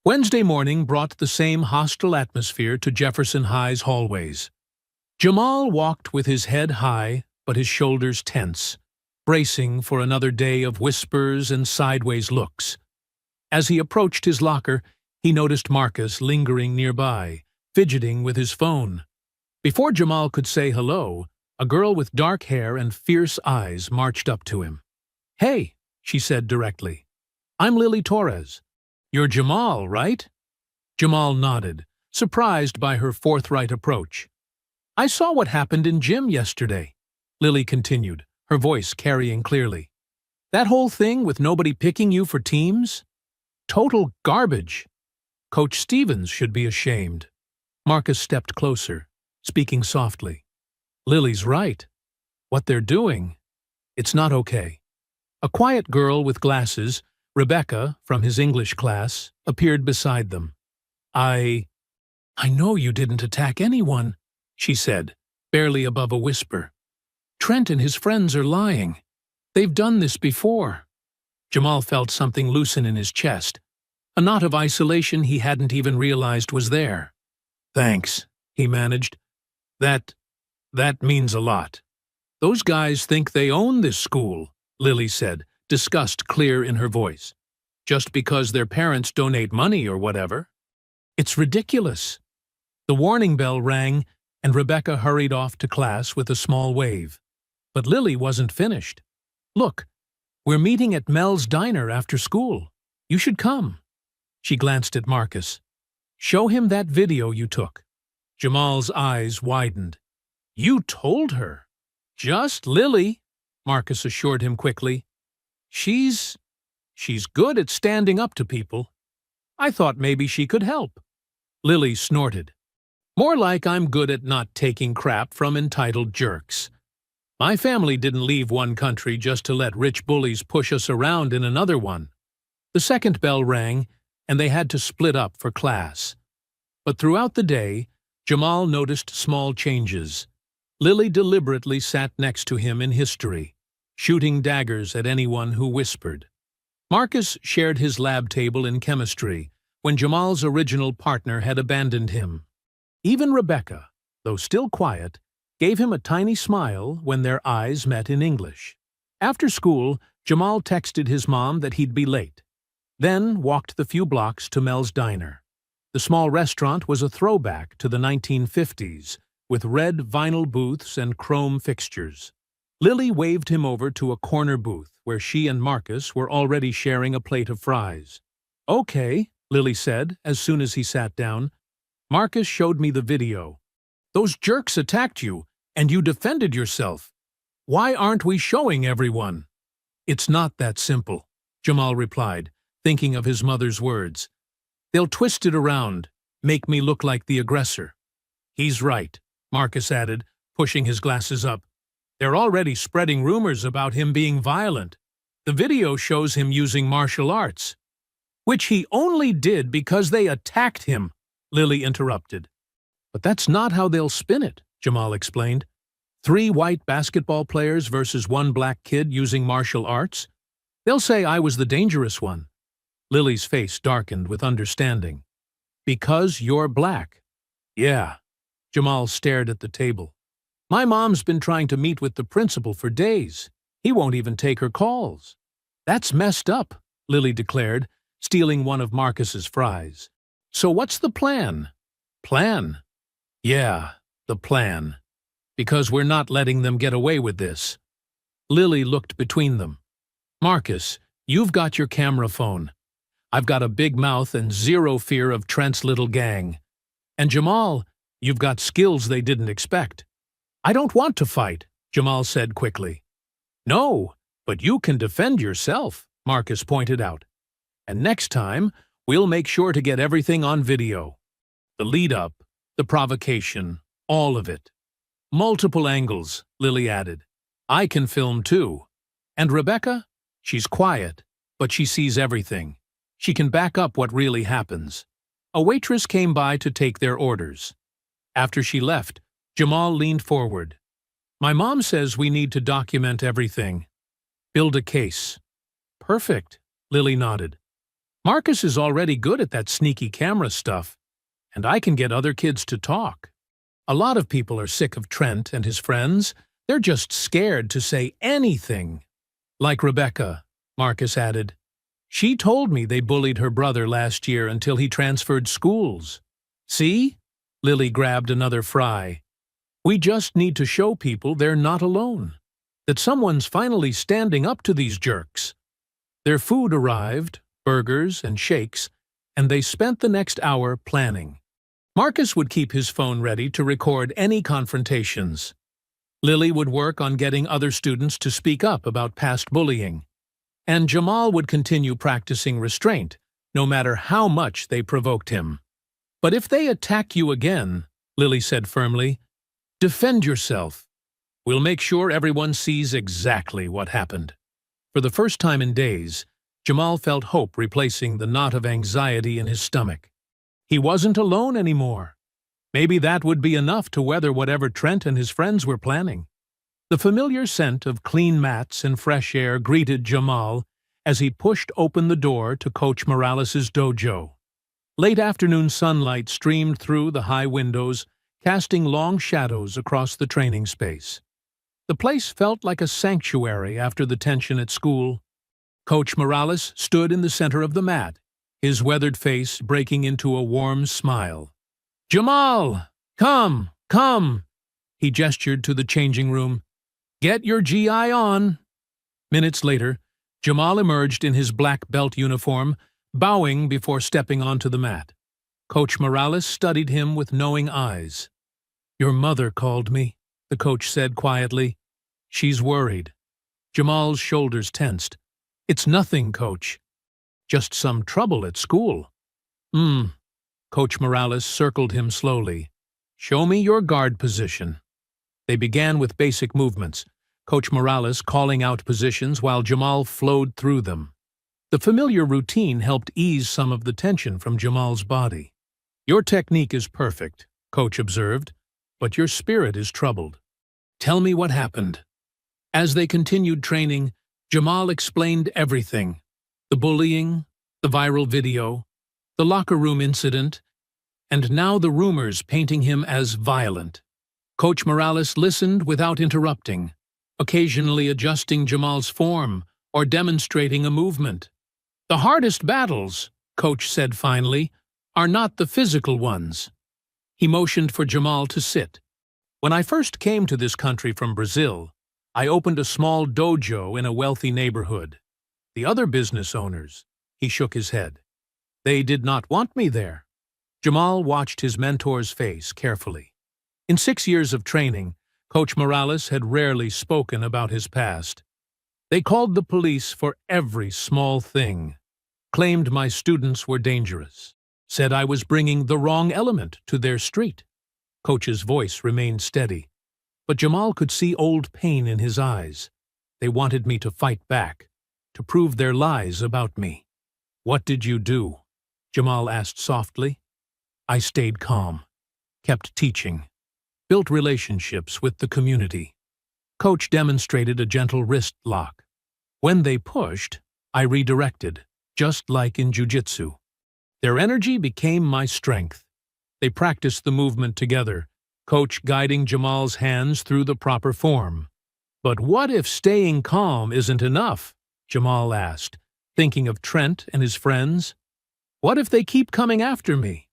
Speaker 1: Wednesday morning brought the same hostile atmosphere to Jefferson High's hallways. Jamal walked with his head high, but his shoulders tense, bracing for another day of whispers and sideways looks. As he approached his locker, he noticed Marcus lingering nearby, fidgeting with his phone. Before Jamal could say hello, a girl with dark hair and fierce eyes marched up to him. Hey, she said directly. I'm Lily Torres. You're Jamal, right? Jamal nodded, surprised by her forthright approach. I saw what happened in gym yesterday, Lily continued, her voice carrying clearly. That whole thing with nobody picking you for teams? Total garbage. Coach Stevens should be ashamed. Marcus stepped closer, speaking softly. Lily's right. What they're doing, it's not okay. A quiet girl with glasses, Rebecca, from his English class, appeared beside them. I know you didn't attack anyone, she said, barely above a whisper. Trent and his friends are lying. They've done this before. Jamal felt something loosen in his chest, a knot of isolation he hadn't even realized was there. Thanks, he managed. That means a lot. Those guys think they own this school, Lily said, disgust clear in her voice. Just because their parents donate money or whatever. It's ridiculous. The warning bell rang, and Rebecca hurried off to class with a small wave. But Lily wasn't finished. Look, we're meeting at Mel's diner after school. You should come. She glanced at Marcus. Show him that video you took. Jamal's eyes widened. You told her? Just Lily, Marcus assured him quickly. She's good at standing up to people. I thought maybe she could help. Lily snorted. More like I'm good at not taking crap from entitled jerks. My family didn't leave one country just to let rich bullies push us around in another one. The second bell rang, and they had to split up for class. But throughout the day, Jamal noticed small changes. Lily deliberately sat next to him in history, shooting daggers at anyone who whispered. Marcus shared his lab table in chemistry when Jamal's original partner had abandoned him. Even Rebecca, though still quiet, gave him a tiny smile when their eyes met in English. After school, Jamal texted his mom that he'd be late, then walked the few blocks to Mel's diner. The small restaurant was a throwback to the 1950s, with red vinyl booths and chrome fixtures. Lily waved him over to a corner booth where she and Marcus were already sharing a plate of fries. Okay, Lily said as soon as he sat down. Marcus showed me the video. Those jerks attacked you, and you defended yourself. Why aren't we showing everyone? It's not that simple, Jamal replied, thinking of his mother's words. They'll twist it around, make me look like the aggressor. He's right, Marcus added, pushing his glasses up. They're already spreading rumors about him being violent. The video shows him using martial arts. Which he only did because they attacked him, Lily interrupted. But that's not how they'll spin it, Jamal explained. 3 white basketball players versus 1 black kid using martial arts? They'll say I was the dangerous one. Lily's face darkened with understanding. Because you're black. Yeah. Jamal stared at the table. My mom's been trying to meet with the principal for days. He won't even take her calls. That's messed up, Lily declared, stealing one of Marcus's fries. So what's the plan? Plan? Yeah, the plan. Because we're not letting them get away with this. Lily looked between them. Marcus, you've got your camera phone. I've got a big mouth and zero fear of Trent's little gang. And Jamal, you've got skills they didn't expect. I don't want to fight, Jamal said quickly. No, but you can defend yourself, Marcus pointed out. And next time, we'll make sure to get everything on video. The lead-up, the provocation, all of it. Multiple angles, Lily added. I can film too. And Rebecca? She's quiet, but she sees everything. She can back up what really happens. A waitress came by to take their orders. After she left, Jamal leaned forward. My mom says we need to document everything. Build a case. Perfect, Lily nodded. Marcus is already good at that sneaky camera stuff, and I can get other kids to talk. A lot of people are sick of Trent and his friends. They're just scared to say anything. Like Rebecca, Marcus added. She told me they bullied her brother last year until he transferred schools. See? Lily grabbed another fry. We just need to show people they're not alone. That someone's finally standing up to these jerks. Their food arrived, burgers and shakes, and they spent the next hour planning. Marcus would keep his phone ready to record any confrontations. Lily would work on getting other students to speak up about past bullying. And Jamal would continue practicing restraint, no matter how much they provoked him. But if they attack you again, Lily said firmly, defend yourself. We'll make sure everyone sees exactly what happened. For the first time in days, Jamal felt hope replacing the knot of anxiety in his stomach. He wasn't alone anymore. Maybe that would be enough to weather whatever Trent and his friends were planning. The familiar scent of clean mats and fresh air greeted Jamal as he pushed open the door to Coach Morales' dojo. Late afternoon sunlight streamed through the high windows, casting long shadows across the training space. The place felt like a sanctuary after the tension at school. Coach Morales stood in the center of the mat, his weathered face breaking into a warm smile. Jamal, come, come, he gestured to the changing room. Get your GI on. Minutes later, Jamal emerged in his black belt uniform, bowing before stepping onto the mat. Coach Morales studied him with knowing eyes. Your mother called me, the coach said quietly. She's worried. Jamal's shoulders tensed. It's nothing, Coach. Just some trouble at school. Coach Morales circled him slowly. Show me your guard position. They began with basic movements, Coach Morales calling out positions while Jamal flowed through them. The familiar routine helped ease some of the tension from Jamal's body. Your technique is perfect, Coach observed, but your spirit is troubled. Tell me what happened. As they continued training, Jamal explained everything. The bullying, the viral video, the locker room incident, and now the rumors painting him as violent. Coach Morales listened without interrupting, occasionally adjusting Jamal's form or demonstrating a movement. The hardest battles, Coach said finally, are not the physical ones. He motioned for Jamal to sit. When I first came to this country from Brazil, I opened a small dojo in a wealthy neighborhood. The other business owners, he shook his head. They did not want me there. Jamal watched his mentor's face carefully. In 6 years of training, Coach Morales had rarely spoken about his past. They called the police for every small thing, claimed my students were dangerous, said I was bringing the wrong element to their street. Coach's voice remained steady, but Jamal could see old pain in his eyes. They wanted me to fight back, to prove their lies about me. What did you do? Jamal asked softly. I stayed calm, kept teaching, built relationships with the community. Coach demonstrated a gentle wrist lock. When they pushed, I redirected, just like in jiu-jitsu. Their energy became my strength. They practiced the movement together, Coach guiding Jamal's hands through the proper form. "But what if staying calm isn't enough?" Jamal asked, thinking of Trent and his friends. "What if they keep coming after me?"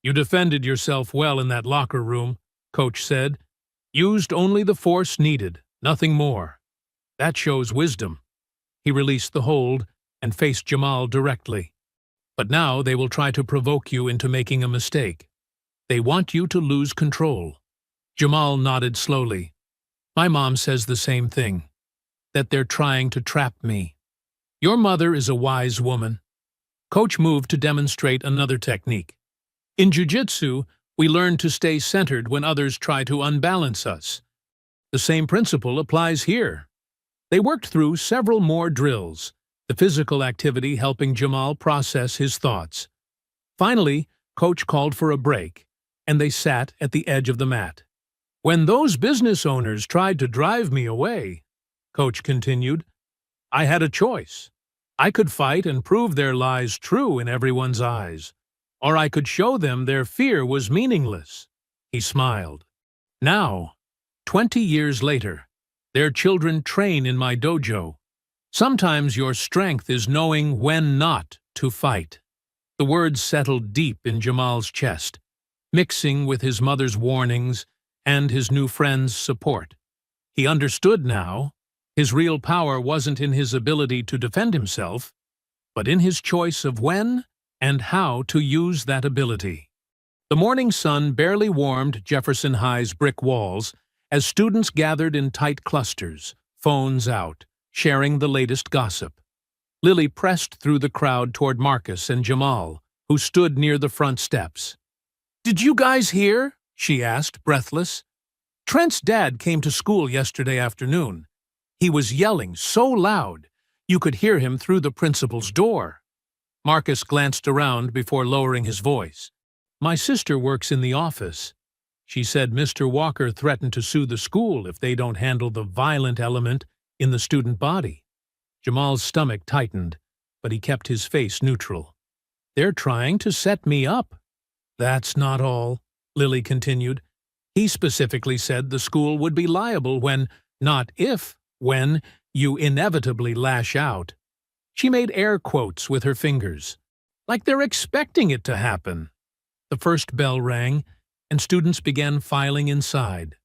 Speaker 1: "You defended yourself well in that locker room," Coach said. "Used only the force needed, nothing more. That shows wisdom." He released the hold and faced Jamal directly. "But now they will try to provoke you into making a mistake. They want you to lose control." Jamal nodded slowly. "My mom says the same thing, that they're trying to trap me." "Your mother is a wise woman." Coach moved to demonstrate another technique. "In jiu-jitsu, we learn to stay centered when others try to unbalance us. The same principle applies here." They worked through several more drills, the physical activity helping Jamal process his thoughts. Finally, Coach called for a break, and they sat at the edge of the mat. "When those business owners tried to drive me away," Coach continued, "I had a choice. I could fight and prove their lies true in everyone's eyes, or I could show them their fear was meaningless." He smiled. "Now, 20 years later, their children train in my dojo. Sometimes your strength is knowing when not to fight." The words settled deep in Jamal's chest, mixing with his mother's warnings and his new friend's support. He understood now. His real power wasn't in his ability to defend himself, but in his choice of when and how to use that ability. The morning sun barely warmed Jefferson High's brick walls as students gathered in tight clusters, phones out, sharing the latest gossip. Lily pressed through the crowd toward Marcus and Jamal, who stood near the front steps. "Did you guys hear?" she asked, breathless. "Trent's dad came to school yesterday afternoon. He was yelling so loud you could hear him through the principal's door." Marcus glanced around before lowering his voice. "My sister works in the office. She said Mr. Walker threatened to sue the school if they don't handle the violent element in the student body." Jamal's stomach tightened, but he kept his face neutral. "They're trying to set me up." "That's not all," Lily continued. "He specifically said the school would be liable when, not if, when, you inevitably lash out." She made air quotes with her fingers. "Like they're expecting it to happen." The first bell rang, and students began filing inside.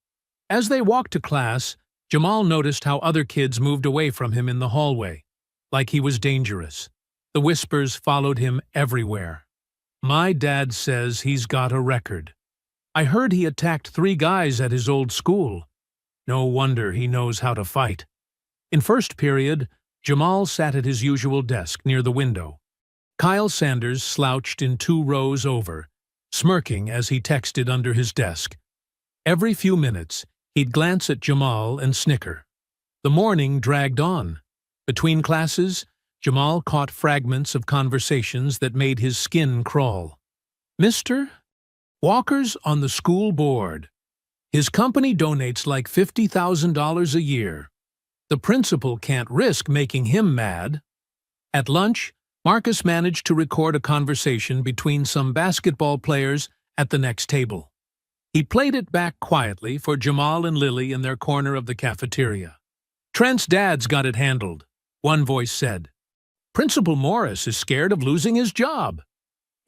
Speaker 1: As they walked to class, Jamal noticed how other kids moved away from him in the hallway, like he was dangerous. The whispers followed him everywhere. "My dad says he's got a record. I heard he attacked 3 guys at his old school. No wonder he knows how to fight." In first period, Jamal sat at his usual desk near the window. Kyle Sanders slouched in 2 rows over, smirking as he texted under his desk. Every few minutes, he'd glance at Jamal and snicker. The morning dragged on. Between classes, Jamal caught fragments of conversations that made his skin crawl. "Mr. Walker's on the school board. His company donates like $50,000 a year. The principal can't risk making him mad." At lunch, Marcus managed to record a conversation between some basketball players at the next table. He played it back quietly for Jamal and Lily in their corner of the cafeteria. "Trent's dad's got it handled," one voice said. "Principal Morris is scared of losing his job."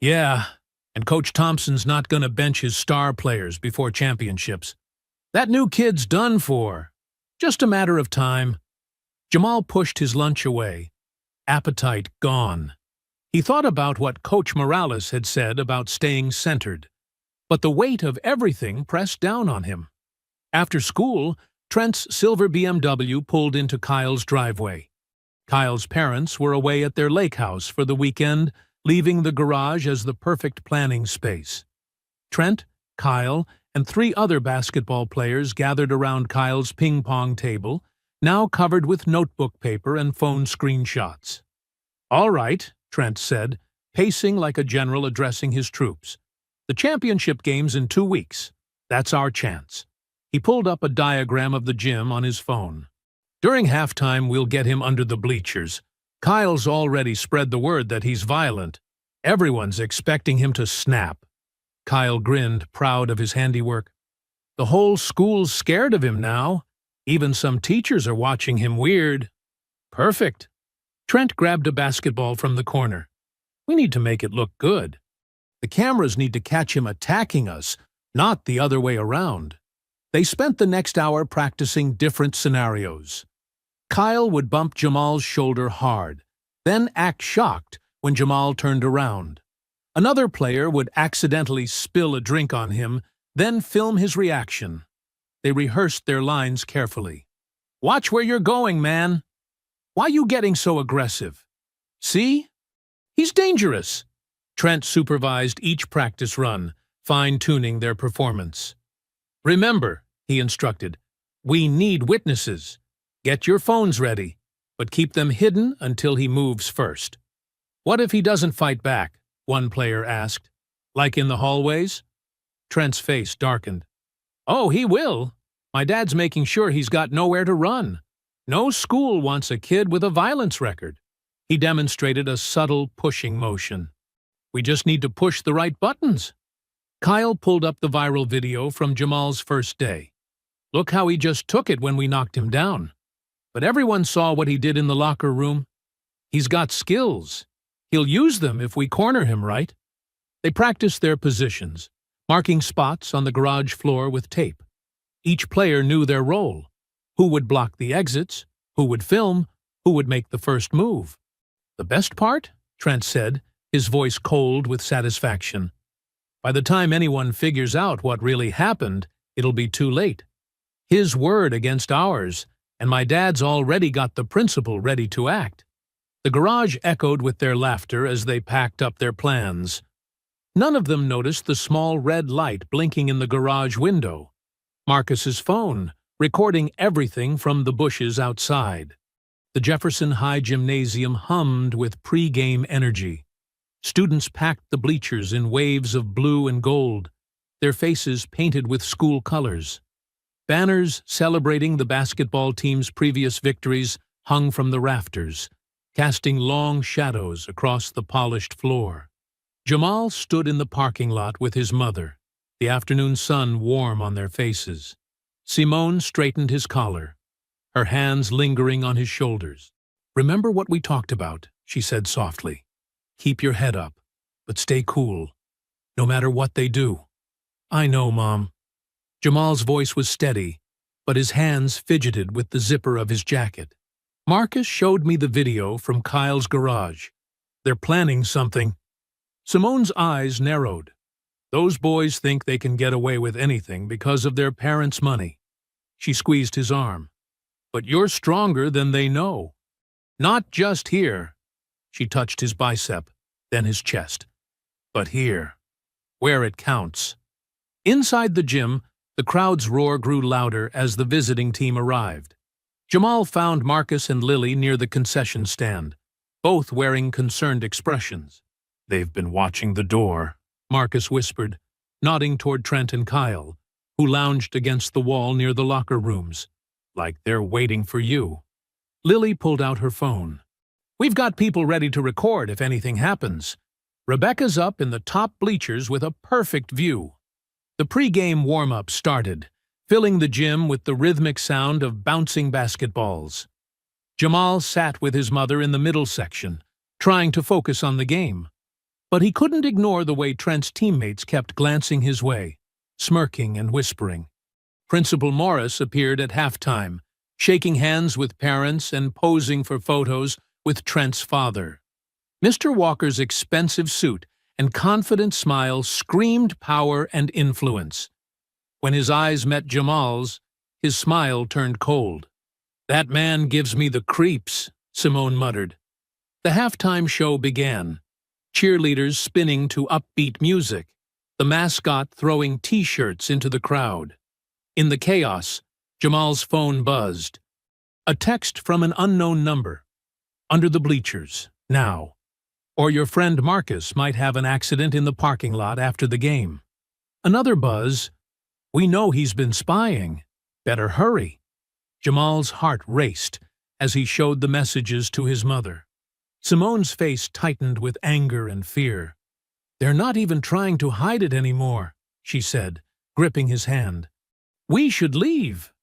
Speaker 1: "Yeah, and Coach Thompson's not going to bench his star players before championships. That new kid's done for. Just a matter of time." Jamal pushed his lunch away, appetite gone. He thought about what Coach Morales had said about staying centered, but the weight of everything pressed down on him. After school, Trent's silver BMW pulled into Kyle's driveway. Kyle's parents were away at their lake house for the weekend, leaving the garage as the perfect planning space. Trent, Kyle, and 3 other basketball players gathered around Kyle's ping-pong table, now covered with notebook paper and phone screenshots. "All right," Trent said, pacing like a general addressing his troops. "The championship game's in 2 weeks. That's our chance." He pulled up a diagram of the gym on his phone. "During halftime, we'll get him under the bleachers. Kyle's already spread the word that he's violent. Everyone's expecting him to snap." Kyle grinned, proud of his handiwork. The whole school's scared of him now. Even some teachers are watching him weird. Perfect. Trent grabbed a basketball from the corner. We need to make it look good. The cameras need to catch him attacking us, not the other way around. They spent the next hour practicing different scenarios. Kyle would bump Jamal's shoulder hard, then act shocked when Jamal turned around. Another player would accidentally spill a drink on him, then film his reaction. They rehearsed their lines carefully. Watch where you're going, man. Why you getting so aggressive? See? He's dangerous. Trent supervised each practice run, fine-tuning their performance. Remember, he instructed, we need witnesses. Get your phones ready, but keep them hidden until he moves first. What if he doesn't fight back? One player asked. Like in the hallways? Trent's face darkened. Oh, he will. My dad's making sure he's got nowhere to run. No school wants a kid with a violence record. He demonstrated a subtle pushing motion. We just need to push the right buttons. Kyle pulled up the viral video from Jamal's first day. Look how he just took it when we knocked him down. But everyone saw what he did in the locker room. He's got skills. He'll use them if we corner him right. They practiced their positions, marking spots on the garage floor with tape. Each player knew their role. Who would block the exits? Who would film? Who would make the first move? The best part? Trent said, his voice cold with satisfaction. By the time anyone figures out what really happened, it'll be too late. His word against ours, and my dad's already got the principal ready to act. The garage echoed with their laughter as they packed up their plans. None of them noticed the small red light blinking in the garage window. Marcus's phone, recording everything from the bushes outside. The Jefferson High Gymnasium hummed with pre-game energy. Students packed the bleachers in waves of blue and gold, their faces painted with school colors. Banners celebrating the basketball team's previous victories hung from the rafters, casting long shadows across the polished floor. Jamal stood in the parking lot with his mother, the afternoon sun warm on their faces. Simone straightened his collar, her hands lingering on his shoulders. Remember what we talked about, she said softly. Keep your head up, but stay cool, no matter what they do. I know, Mom. Jamal's voice was steady, but his hands fidgeted with the zipper of his jacket. Marcus showed me the video from Kyle's garage. They're planning something. Simone's eyes narrowed. Those boys think they can get away with anything because of their parents' money. She squeezed his arm. But you're stronger than they know. Not just here. She touched his bicep, then his chest. But here, where it counts. Inside the gym, the crowd's roar grew louder as the visiting team arrived. Jamal found Marcus and Lily near the concession stand, both wearing concerned expressions. They've been watching the door, Marcus whispered, nodding toward Trent and Kyle, who lounged against the wall near the locker rooms. Like they're waiting for you. Lily pulled out her phone. We've got people ready to record if anything happens. Rebecca's up in the top bleachers with a perfect view. The pre-game warm-up started, filling the gym with the rhythmic sound of bouncing basketballs. Jamal sat with his mother in the middle section, trying to focus on the game. But he couldn't ignore the way Trent's teammates kept glancing his way, smirking and whispering. Principal Morris appeared at halftime, shaking hands with parents and posing for photos with Trent's father. Mr. Walker's expensive suit and confident smile screamed power and influence. When his eyes met Jamal's, his smile turned cold. That man gives me the creeps, Simone muttered. The halftime show began, cheerleaders spinning to upbeat music, the mascot throwing T-shirts into the crowd. In the chaos, Jamal's phone buzzed. A text from an unknown number. Under the bleachers, now. Or your friend Marcus might have an accident in the parking lot after the game. Another buzz. We know he's been spying. Better hurry. Jamal's heart raced as he showed the messages to his mother. Simone's face tightened with anger and fear. They're not even trying to hide it anymore, she said, gripping his hand. We should leave.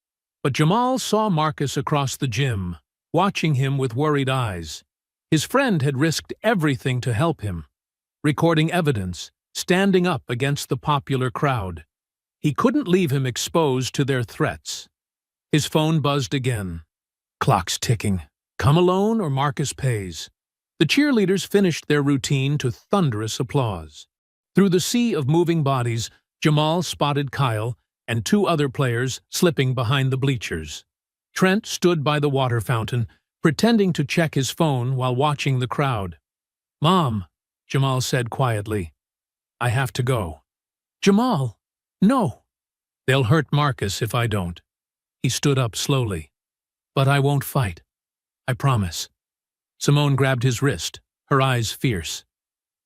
Speaker 1: But Jamal saw Marcus across the gym, watching him with worried eyes. His friend had risked everything to help him, recording evidence, standing up against the popular crowd. He couldn't leave him exposed to their threats. His phone buzzed again. Clock's ticking. Come alone or Marcus pays. The cheerleaders finished their routine to thunderous applause. Through the sea of moving bodies, Jamal spotted Kyle and two other players slipping behind the bleachers. Trent stood by the water fountain, pretending to check his phone while watching the crowd. "Mom," Jamal said quietly, "I have to go." "Jamal, no." "They'll hurt Marcus if I don't." He stood up slowly. "But I won't fight. I promise." Simone grabbed his wrist, her eyes fierce.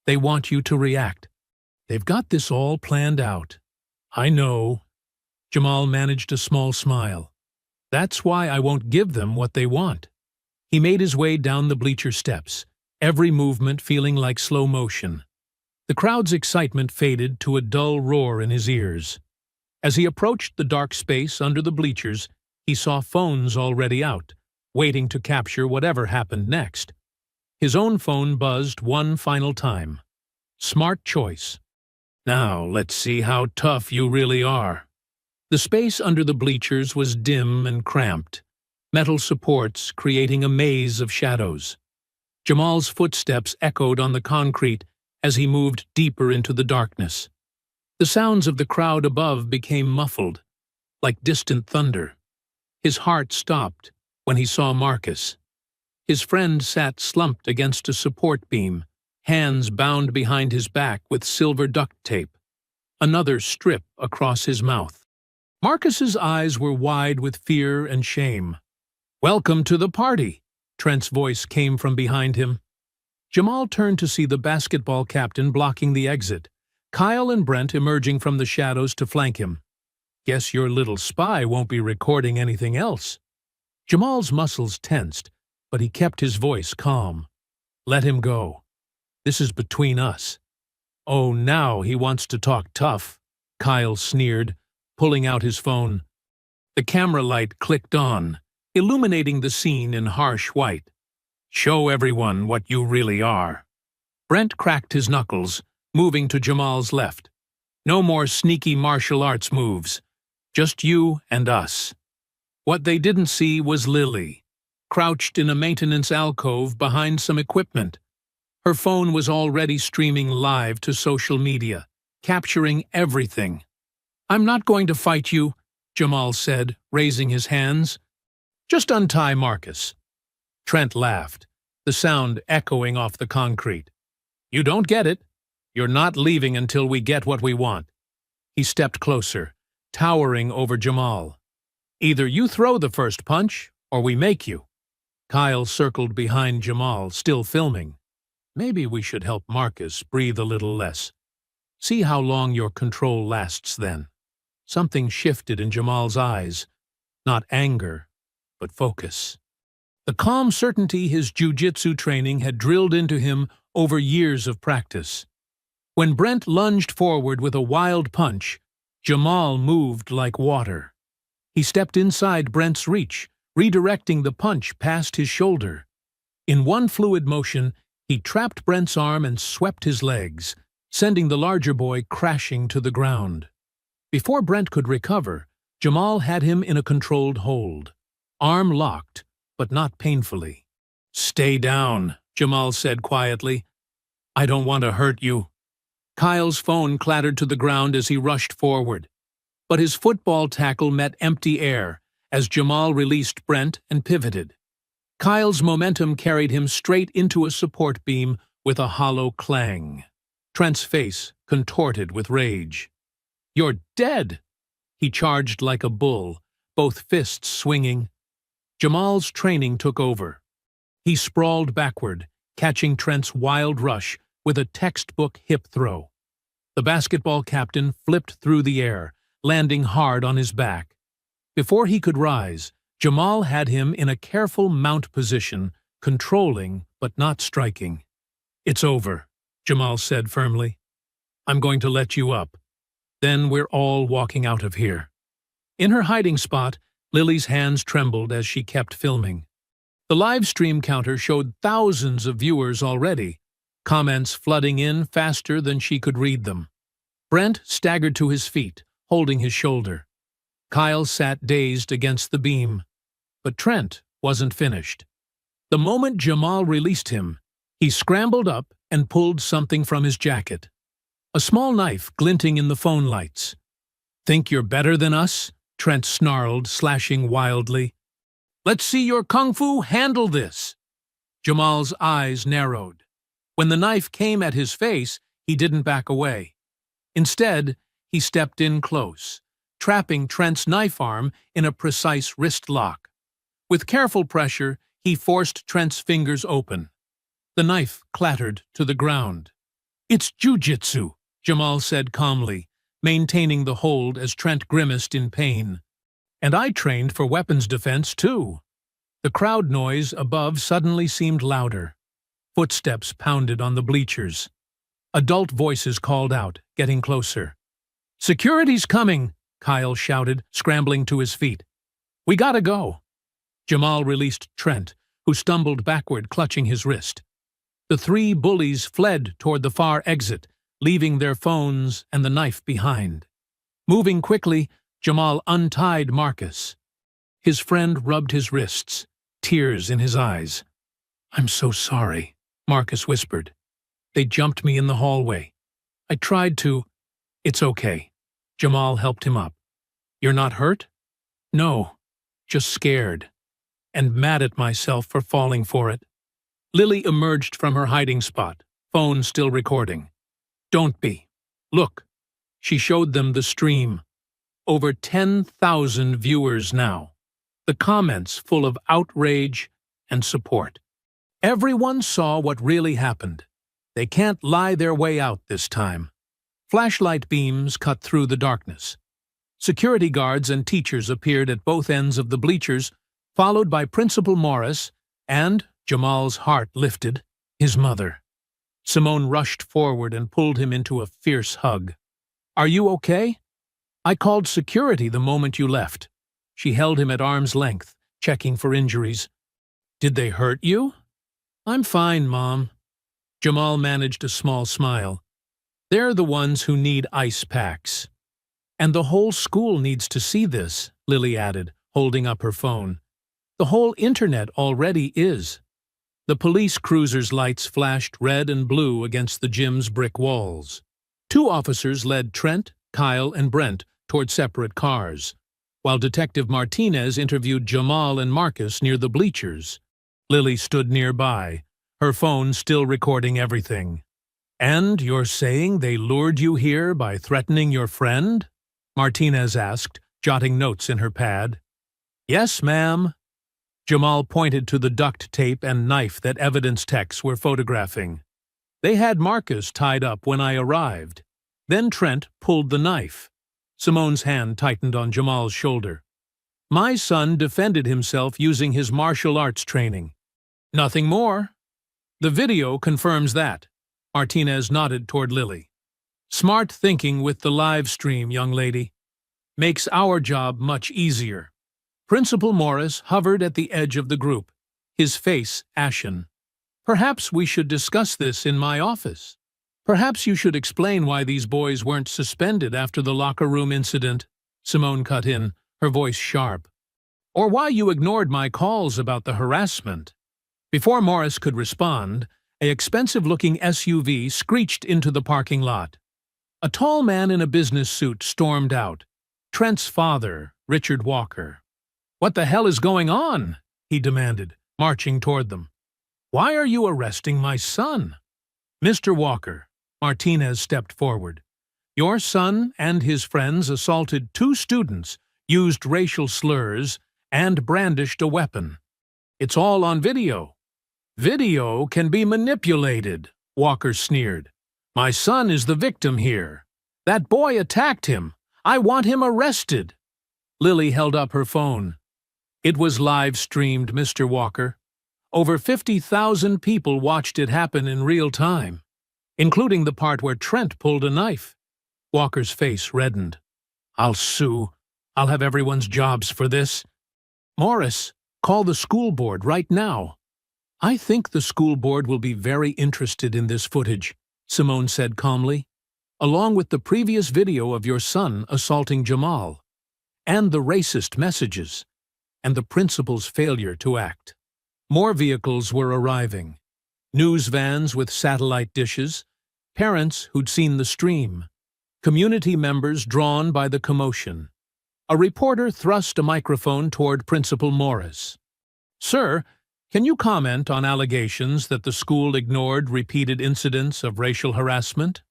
Speaker 1: "They want you to react. They've got this all planned out." "I know." Jamal managed a small smile. "That's why I won't give them what they want." He made his way down the bleacher steps, every movement feeling like slow motion. The crowd's excitement faded to a dull roar in his ears. As he approached the dark space under the bleachers, he saw phones already out, waiting to capture whatever happened next. His own phone buzzed one final time. Smart choice. "Now let's see how tough you really are." The space under the bleachers was dim and cramped, metal supports creating a maze of shadows. Jamal's footsteps echoed on the concrete as he moved deeper into the darkness. The sounds of the crowd above became muffled, like distant thunder. His heart stopped when he saw Marcus. His friend sat slumped against a support beam, hands bound behind his back with silver duct tape, another strip across his mouth. Marcus's eyes were wide with fear and shame. "Welcome to the party," Trent's voice came from behind him. Jamal turned to see the basketball captain blocking the exit, Kyle and Brent emerging from the shadows to flank him. "Guess your little spy won't be recording anything else." Jamal's muscles tensed, but he kept his voice calm. "Let him go. This is between us." "Oh, now he wants to talk tough," Kyle sneered, pulling out his phone. The camera light clicked on, illuminating the scene in harsh white. "Show everyone what you really are." Brent cracked his knuckles, moving to Jamal's left. "No more sneaky martial arts moves. Just you and us." What they didn't see was Lily, crouched in a maintenance alcove behind some equipment. Her phone was already streaming live to social media, capturing everything. "I'm not going to fight you," Jamal said, raising his hands. "Just untie Marcus." Trent laughed, the sound echoing off the concrete. "You don't get it. You're not leaving until we get what we want." He stepped closer, towering over Jamal. "Either you throw the first punch, or we make you." Kyle circled behind Jamal, still filming. "Maybe we should help Marcus breathe a little less. See how long your control lasts then." Something shifted in Jamal's eyes, not anger, but focus. The calm certainty his jiu-jitsu training had drilled into him over years of practice. When Brent lunged forward with a wild punch, Jamal moved like water. He stepped inside Brent's reach, redirecting the punch past his shoulder. In one fluid motion, he trapped Brent's arm and swept his legs, sending the larger boy crashing to the ground. Before Brent could recover, Jamal had him in a controlled hold, arm locked, but not painfully. "Stay down," Jamal said quietly. "I don't want to hurt you." Kyle's phone clattered to the ground as he rushed forward, but his football tackle met empty air as Jamal released Brent and pivoted. Kyle's momentum carried him straight into a support beam with a hollow clang. Trent's face contorted with rage. "You're dead!" He charged like a bull, both fists swinging. Jamal's training took over. He sprawled backward, catching Trent's wild rush with a textbook hip throw. The basketball captain flipped through the air, landing hard on his back. Before he could rise, Jamal had him in a careful mount position, controlling but not striking. "It's over," Jamal said firmly. "I'm going to let you up. Then we're all walking out of here." In her hiding spot, Lily's hands trembled as she kept filming. The live stream counter showed thousands of viewers already, comments flooding in faster than she could read them. Brent staggered to his feet, holding his shoulder. Kyle sat dazed against the beam. But Trent wasn't finished. The moment Jamal released him, he scrambled up and pulled something from his jacket. A small knife glinting in the phone lights. "Think you're better than us?" Trent snarled, slashing wildly. "Let's see your kung fu handle this." Jamal's eyes narrowed. When the knife came at his face, he didn't back away. Instead, he stepped in close, trapping Trent's knife arm in a precise wrist lock. With careful pressure, he forced Trent's fingers open. The knife clattered to the ground. "It's jiu-jitsu," Jamal said calmly, maintaining the hold as Trent grimaced in pain. "And I trained for weapons defense, too." The crowd noise above suddenly seemed louder. Footsteps pounded on the bleachers. Adult voices called out, getting closer. "Security's coming," Kyle shouted, scrambling to his feet. "We gotta go." Jamal released Trent, who stumbled backward, clutching his wrist. The three bullies fled toward the far exit, leaving their phones and the knife behind. Moving quickly, Jamal untied Marcus. His friend rubbed his wrists, tears in his eyes. "I'm so sorry," Marcus whispered. "They jumped me in the hallway. I tried to—" "It's okay." Jamal helped him up. "You're not hurt?" "No, just scared. And mad at myself for falling for it." Lily emerged from her hiding spot, phone still recording. "Don't be. Look." She showed them the stream. Over 10,000 viewers now. The comments full of outrage and support. Everyone saw what really happened. They can't lie their way out this time. Flashlight beams cut through the darkness. Security guards and teachers appeared at both ends of the bleachers, followed by Principal Morris and, Jamal's heart lifted, his mother. Simone rushed forward and pulled him into a fierce hug. "Are you okay?" "I called security the moment you left." She held him at arm's length, checking for injuries. "Did they hurt you?" "I'm fine, Mom." Jamal managed a small smile. "They're the ones who need ice packs." "And the whole school needs to see this," Lily added, holding up her phone. "The whole internet already is." The police cruiser's lights flashed red and blue against the gym's brick walls. Two officers led Trent, Kyle, and Brent toward separate cars, while Detective Martinez interviewed Jamal and Marcus near the bleachers. Lily stood nearby, her phone still recording everything. "And you're saying they lured you here by threatening your friend?" Martinez asked, jotting notes in her pad. "Yes, ma'am." Jamal pointed to the duct tape and knife that evidence techs were photographing. "They had Marcus tied up when I arrived. Then Trent pulled the knife." Simone's hand tightened on Jamal's shoulder. "My son defended himself using his martial arts training." "Nothing more." "The video confirms that." Martinez nodded toward Lily. "Smart thinking with the live stream, young lady. Makes our job much easier." Principal Morris hovered at the edge of the group, his face ashen. "Perhaps we should discuss this in my office. Perhaps you should explain why these boys weren't suspended after the locker room incident," Simone cut in, her voice sharp. "Or why you ignored my calls about the harassment." Before Morris could respond, an expensive-looking SUV screeched into the parking lot. A tall man in a business suit stormed out. Trent's father, Richard Walker. "What the hell is going on?" he demanded, marching toward them. "Why are you arresting my son?" "Mr. Walker," Martinez stepped forward. "Your son and his friends assaulted 2 students, used racial slurs, and brandished a weapon. It's all on video." "Video can be manipulated," Walker sneered. "My son is the victim here. That boy attacked him. I want him arrested." Lily held up her phone. "It was live-streamed, Mr. Walker. Over 50,000 people watched it happen in real time, including the part where Trent pulled a knife." Walker's face reddened. "I'll sue." I'll have everyone's jobs for this. Morris, call the school board right now. I think the school board will be very interested in this footage, Simone said calmly, along with the previous video of your son assaulting Jamal, and the racist messages, and the principal's failure to act. More vehicles were arriving. News vans with satellite dishes, parents who'd seen the stream, community members drawn by the commotion. A reporter thrust a microphone toward Principal Morris. Sir, can you comment on allegations that the school ignored repeated incidents of racial harassment?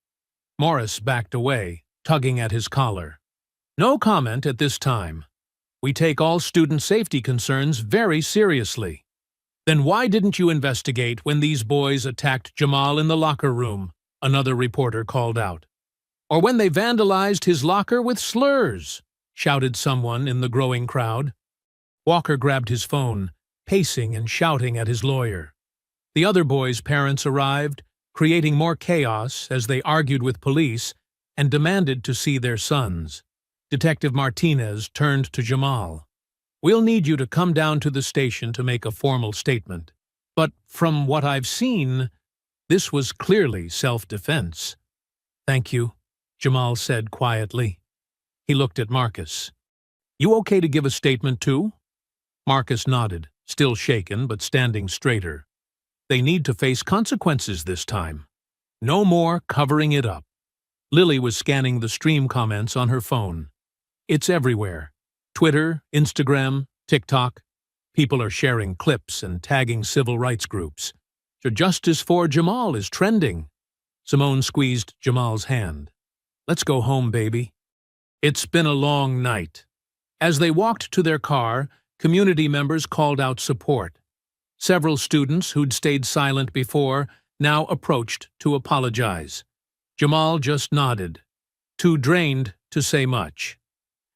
Speaker 1: Morris backed away, tugging at his collar. No comment at this time. We take all student safety concerns very seriously. Then why didn't you investigate when these boys attacked Jamal in the locker room? Another reporter called out. Or when they vandalized his locker with slurs, shouted someone in the growing crowd. Walker grabbed his phone, pacing and shouting at his lawyer. The other boys' parents arrived, creating more chaos as they argued with police and demanded to see their sons. Detective Martinez turned to Jamal. We'll need you to come down to the station to make a formal statement. But from what I've seen, this was clearly self-defense. Thank you, Jamal said quietly. He looked at Marcus. You okay to give a statement too? Marcus nodded, still shaken but standing straighter. They need to face consequences this time. No more covering it up. Lily was scanning the stream comments on her phone. It's everywhere. Twitter, Instagram, TikTok. People are sharing clips and tagging civil rights groups. Justice for Jamal is trending. Simone squeezed Jamal's hand. Let's go home, baby. It's been a long night. As they walked to their car, community members called out support. Several students who'd stayed silent before now approached to apologize. Jamal just nodded, too drained to say much.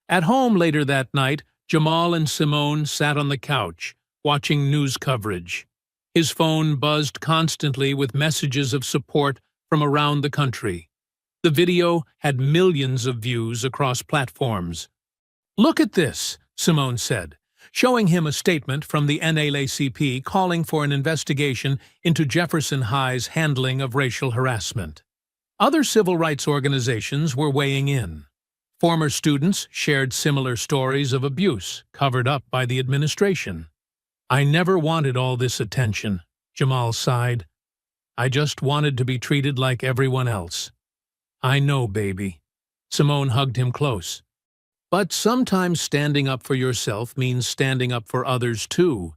Speaker 1: At home later that night, Jamal and Simone sat on the couch, watching news coverage. His phone buzzed constantly with messages of support from around the country. The video had millions of views across platforms. Look at this, Simone said, showing him a statement from the NAACP calling for an investigation into Jefferson High's handling of racial harassment. Other civil rights organizations were weighing in. Former students shared similar stories of abuse covered up by the administration. I never wanted all this attention, Jamal sighed. I just wanted to be treated like everyone else. I know, baby. Simone hugged him close. But sometimes standing up for yourself means standing up for others too.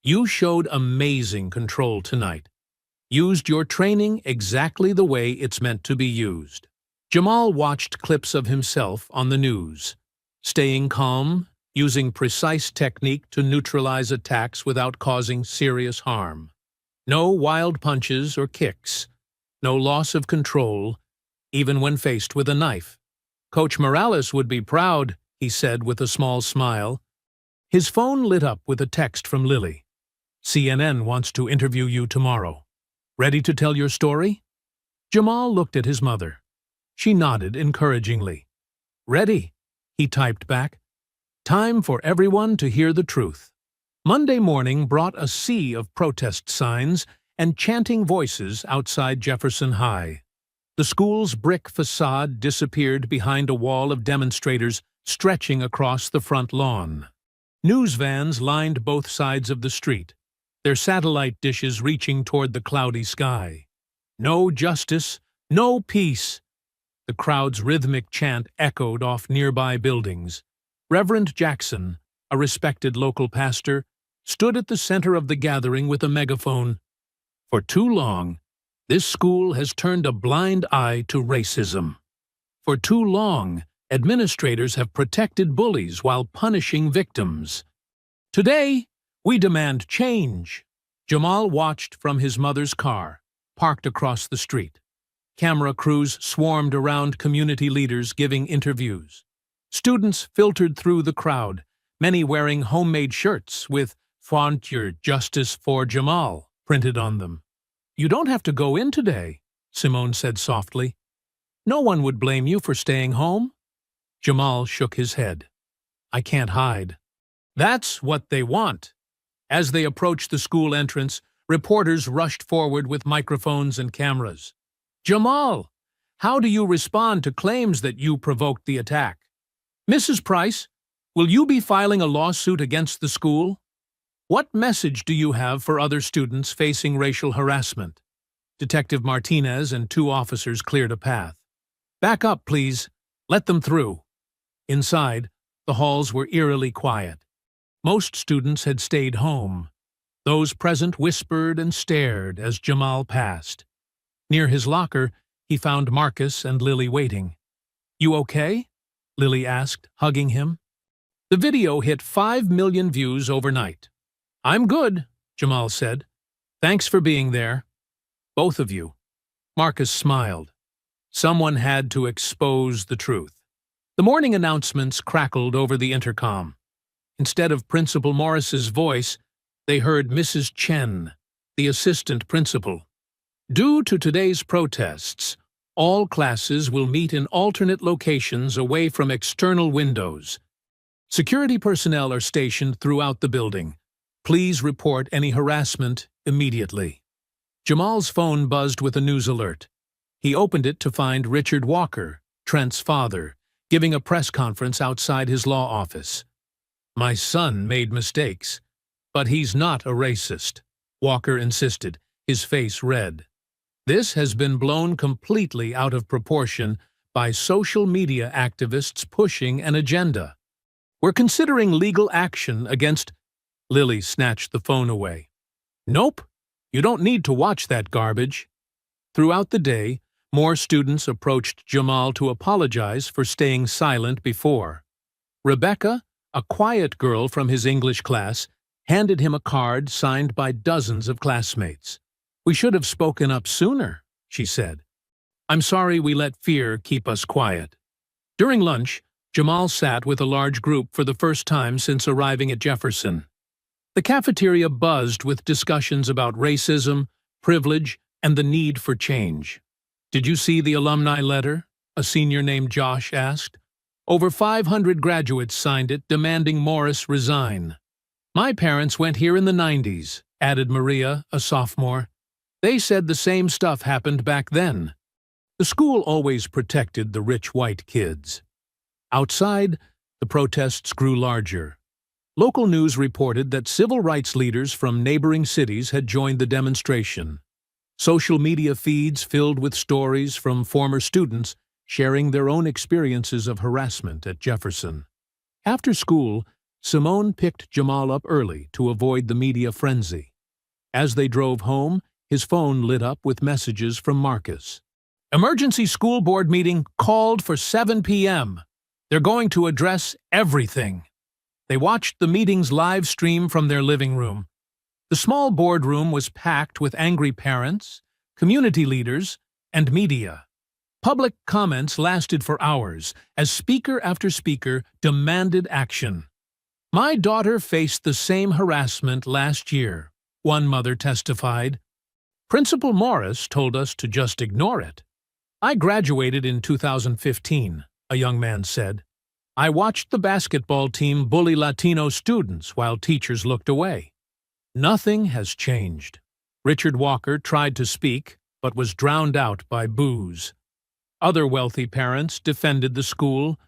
Speaker 1: You showed amazing control tonight. Used your training exactly the way it's meant to be used. Jamal watched clips of himself on the news, staying calm, using precise technique to neutralize attacks without causing serious harm. No wild punches or kicks, no loss of control, even when faced with a knife. Coach Morales would be proud, he said with a small smile. His phone lit up with a text from Lily. CNN wants to interview you tomorrow. Ready to tell your story? Jamal looked at his mother. She nodded encouragingly. Ready, he typed back. Time for everyone to hear the truth. Monday morning brought a sea of protest signs and chanting voices outside Jefferson High. The school's brick facade disappeared behind a wall of demonstrators stretching across the front lawn. News vans lined both sides of the street, their satellite dishes reaching toward the cloudy sky. No justice, no peace. The crowd's rhythmic chant echoed off nearby buildings. Reverend Jackson, a respected local pastor, stood at the center of the gathering with a megaphone. For too long, this school has turned a blind eye to racism. For too long, administrators have protected bullies while punishing victims. Today, we demand change. Jamal watched from his mother's car, parked across the street. Camera crews swarmed around community leaders giving interviews. Students filtered through the crowd, many wearing homemade shirts with "Font your Justice for Jamal" printed on them. You don't have to go in today, Simone said softly. No one would blame you for staying home. Jamal shook his head. I can't hide." That's what they want. As they approached the school entrance, reporters rushed forward with microphones and cameras. "Jamal, how do you respond to claims that you provoked the attack? Mrs. Price, will you be filing a lawsuit against the school? What message do you have for other students facing racial harassment?" Detective Martinez and 2 officers cleared a path. "Back up, please. Let them through." Inside, the halls were eerily quiet. Most students had stayed home. Those present whispered and stared as Jamal passed. Near his locker, he found Marcus and Lily waiting. "You okay?" Lily asked, hugging him. The video hit 5 million views overnight. "I'm good," Jamal said. "Thanks for being there. Both of you." Marcus smiled. Someone had to expose the truth. The morning announcements crackled over the intercom. Instead of Principal Morris's voice, they heard Mrs. Chen, the assistant principal. "Due to today's protests, all classes will meet in alternate locations away from external windows. Security personnel are stationed throughout the building. Please report any harassment immediately." Jamal's phone buzzed with a news alert. He opened it to find Richard Walker, Trent's father, giving a press conference outside his law office. "My son made mistakes, but he's not a racist," Walker insisted, his face red. "This has been blown completely out of proportion by social media activists pushing an agenda. We're considering legal action against—" Lily snatched the phone away. "Nope, you don't need to watch that garbage." Throughout the day, more students approached Jamal to apologize for staying silent before. Rebecca, a quiet girl from his English class, handed him a card signed by dozens of classmates. "We should have spoken up sooner," she said. "I'm sorry we let fear keep us quiet." During lunch, Jamal sat with a large group for the first time since arriving at Jefferson. The cafeteria buzzed with discussions about racism, privilege, and the need for change. "Did you see the alumni letter?" a senior named Josh asked. "Over 500 graduates signed it demanding Morris resign." "My parents went here in the 90s, added Maria, a sophomore. "They said the same stuff happened back then." The school always protected the rich white kids. Outside, the protests grew larger. Local news reported that civil rights leaders from neighboring cities had joined the demonstration. Social media feeds filled with stories from former students sharing their own experiences of harassment at Jefferson. After school, Simone picked Jamal up early to avoid the media frenzy. As they drove home, his phone lit up with messages from Marcus. "Emergency school board meeting called for 7 p.m. They're going to address everything." They watched the meeting's live stream from their living room. The small boardroom was packed with angry parents, community leaders, and media. Public comments lasted for hours as speaker after speaker demanded action. "My daughter faced the same harassment last year," one mother testified. "Principal Morris told us to just ignore it." "I graduated in 2015, a young man said. "I watched the basketball team bully Latino students while teachers looked away." Nothing has changed. Richard Walker tried to speak, but was drowned out by boos. Other wealthy parents defended the school,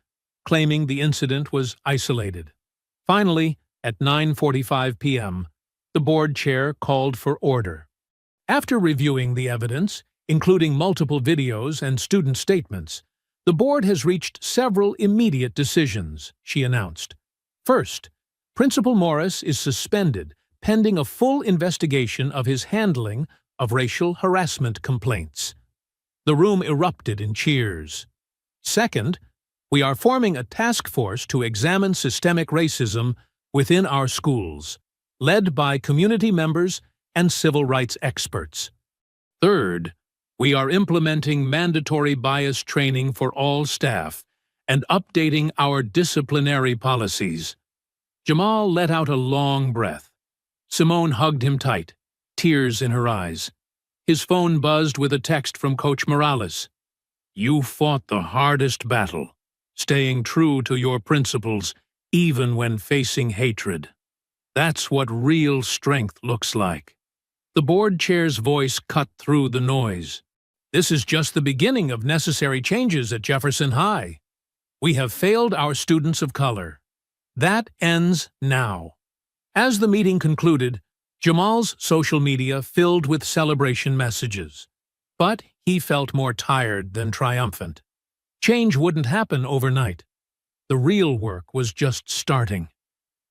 Speaker 1: claiming the incident was isolated. Finally, at 9:45 p.m., the board chair called for order. After reviewing the evidence, including multiple videos and student statements, the board has reached several immediate decisions, she announced. First, Principal Morris is suspended pending a full investigation of his handling of racial harassment complaints. The room erupted in cheers. Second, we are forming a task force to examine systemic racism within our schools, led by community members and civil rights experts. Third, we are implementing mandatory bias training for all staff and updating our disciplinary policies. Jamal let out a long breath. Simone hugged him tight, tears in her eyes. His phone buzzed with a text from Coach Morales. "You fought the hardest battle, staying true to your principles even when facing hatred. That's what real strength looks like. The board chair's voice cut through the noise. This is just the beginning of necessary changes at Jefferson High. We have failed our students of color. That ends now. As the meeting concluded, Jamal's social media filled with celebration messages. But he felt more tired than triumphant. Change wouldn't happen overnight. The real work was just starting.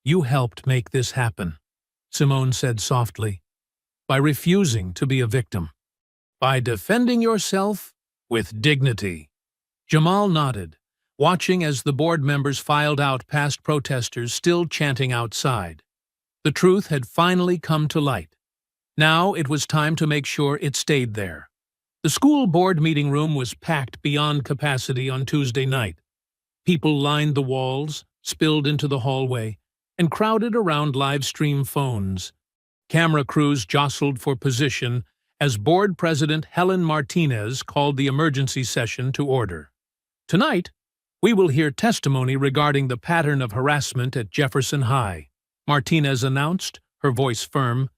Speaker 1: You helped make this happen, Simone said softly, by refusing to be a victim, by defending yourself with dignity. Jamal nodded, watching as the board members filed out past protesters still chanting outside. The truth had finally come to light. Now it was time to make sure it stayed there. The school board meeting room was packed beyond capacity on Tuesday night. People lined the walls, spilled into the hallway, and crowded around live-stream phones. Camera crews jostled for position as Board President Helen Martinez called the emergency session to order. Tonight, we will hear testimony regarding the pattern of harassment at Jefferson High, Martinez announced, her voice firm.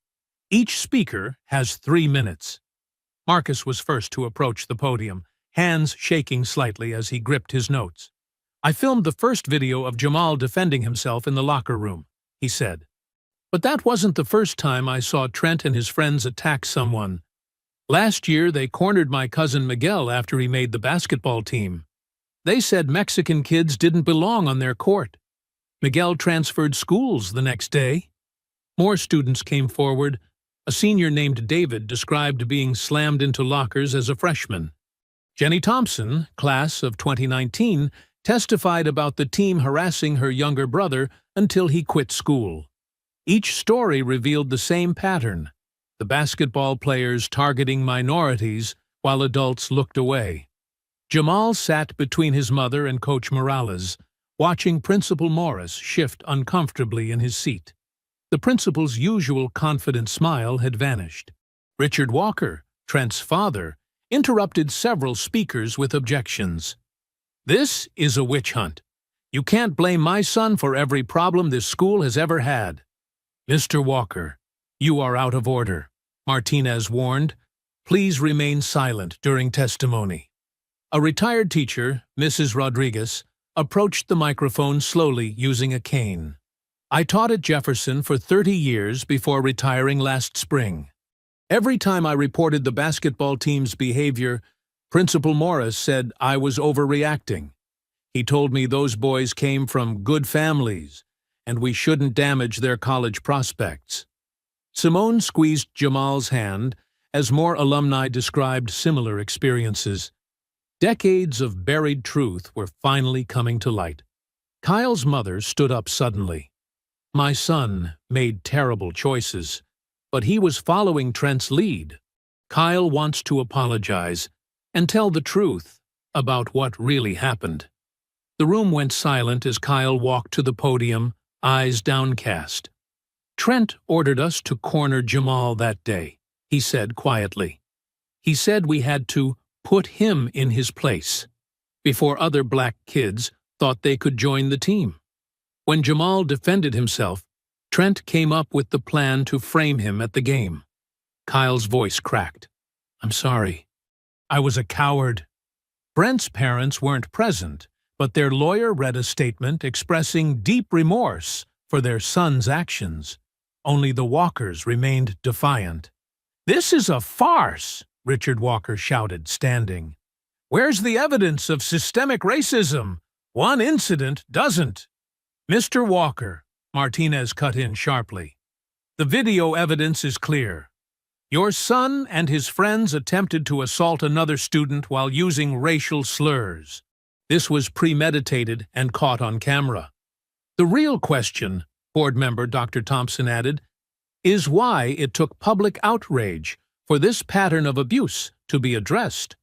Speaker 1: Each speaker has 3 minutes. Marcus was first to approach the podium, hands shaking slightly as he gripped his notes. I filmed the first video of Jamal defending himself in the locker room, he said. But that wasn't the first time I saw Trent and his friends attack someone. Last year, they cornered my cousin Miguel after he made the basketball team. They said Mexican kids didn't belong on their court. Miguel transferred schools the next day. More students came forward. A senior named David described being slammed into lockers as a freshman. Jenny Thompson, class of 2019, testified about the team harassing her younger brother until he quit school. Each story revealed the same pattern, the basketball players targeting minorities while adults looked away. Jamal sat between his mother and Coach Morales, watching Principal Morris shift uncomfortably in his seat. The principal's usual confident smile had vanished. Richard Walker, Trent's father, interrupted several speakers with objections. This is a witch hunt. You can't blame my son for every problem this school has ever had. Mr. Walker, you are out of order, Martinez warned. Please remain silent during testimony. A retired teacher, Mrs. Rodriguez, approached the microphone slowly using a cane. I taught at Jefferson for 30 years before retiring last spring. Every time I reported the basketball team's behavior, Principal Morris said I was overreacting. He told me those boys came from good families, and we shouldn't damage their college prospects. Simone squeezed Jamal's hand as more alumni described similar experiences. Decades of buried truth were finally coming to light. Kyle's mother stood up suddenly. My son made terrible choices, but he was following Trent's lead. Kyle wants to apologize and tell the truth about what really happened. The room went silent as Kyle walked to the podium, eyes downcast. Trent ordered us to corner Jamal that day, he said quietly. He said we had to put him in his place, before other black kids thought they could join the team. When Jamal defended himself, Trent came up with the plan to frame him at the game. Kyle's voice cracked. I'm sorry. I was a coward. Brent's parents weren't present, but their lawyer read a statement expressing deep remorse for their son's actions. Only the Walkers remained defiant. This is a farce, Richard Walker shouted, standing. Where's the evidence of systemic racism? One incident doesn't. Mr. Walker, Martinez cut in sharply. The video evidence is clear. Your son and his friends attempted to assault another student while using racial slurs. This was premeditated and caught on camera. The real question, board member Dr. Thompson added, is why it took public outrage for this pattern of abuse to be addressed.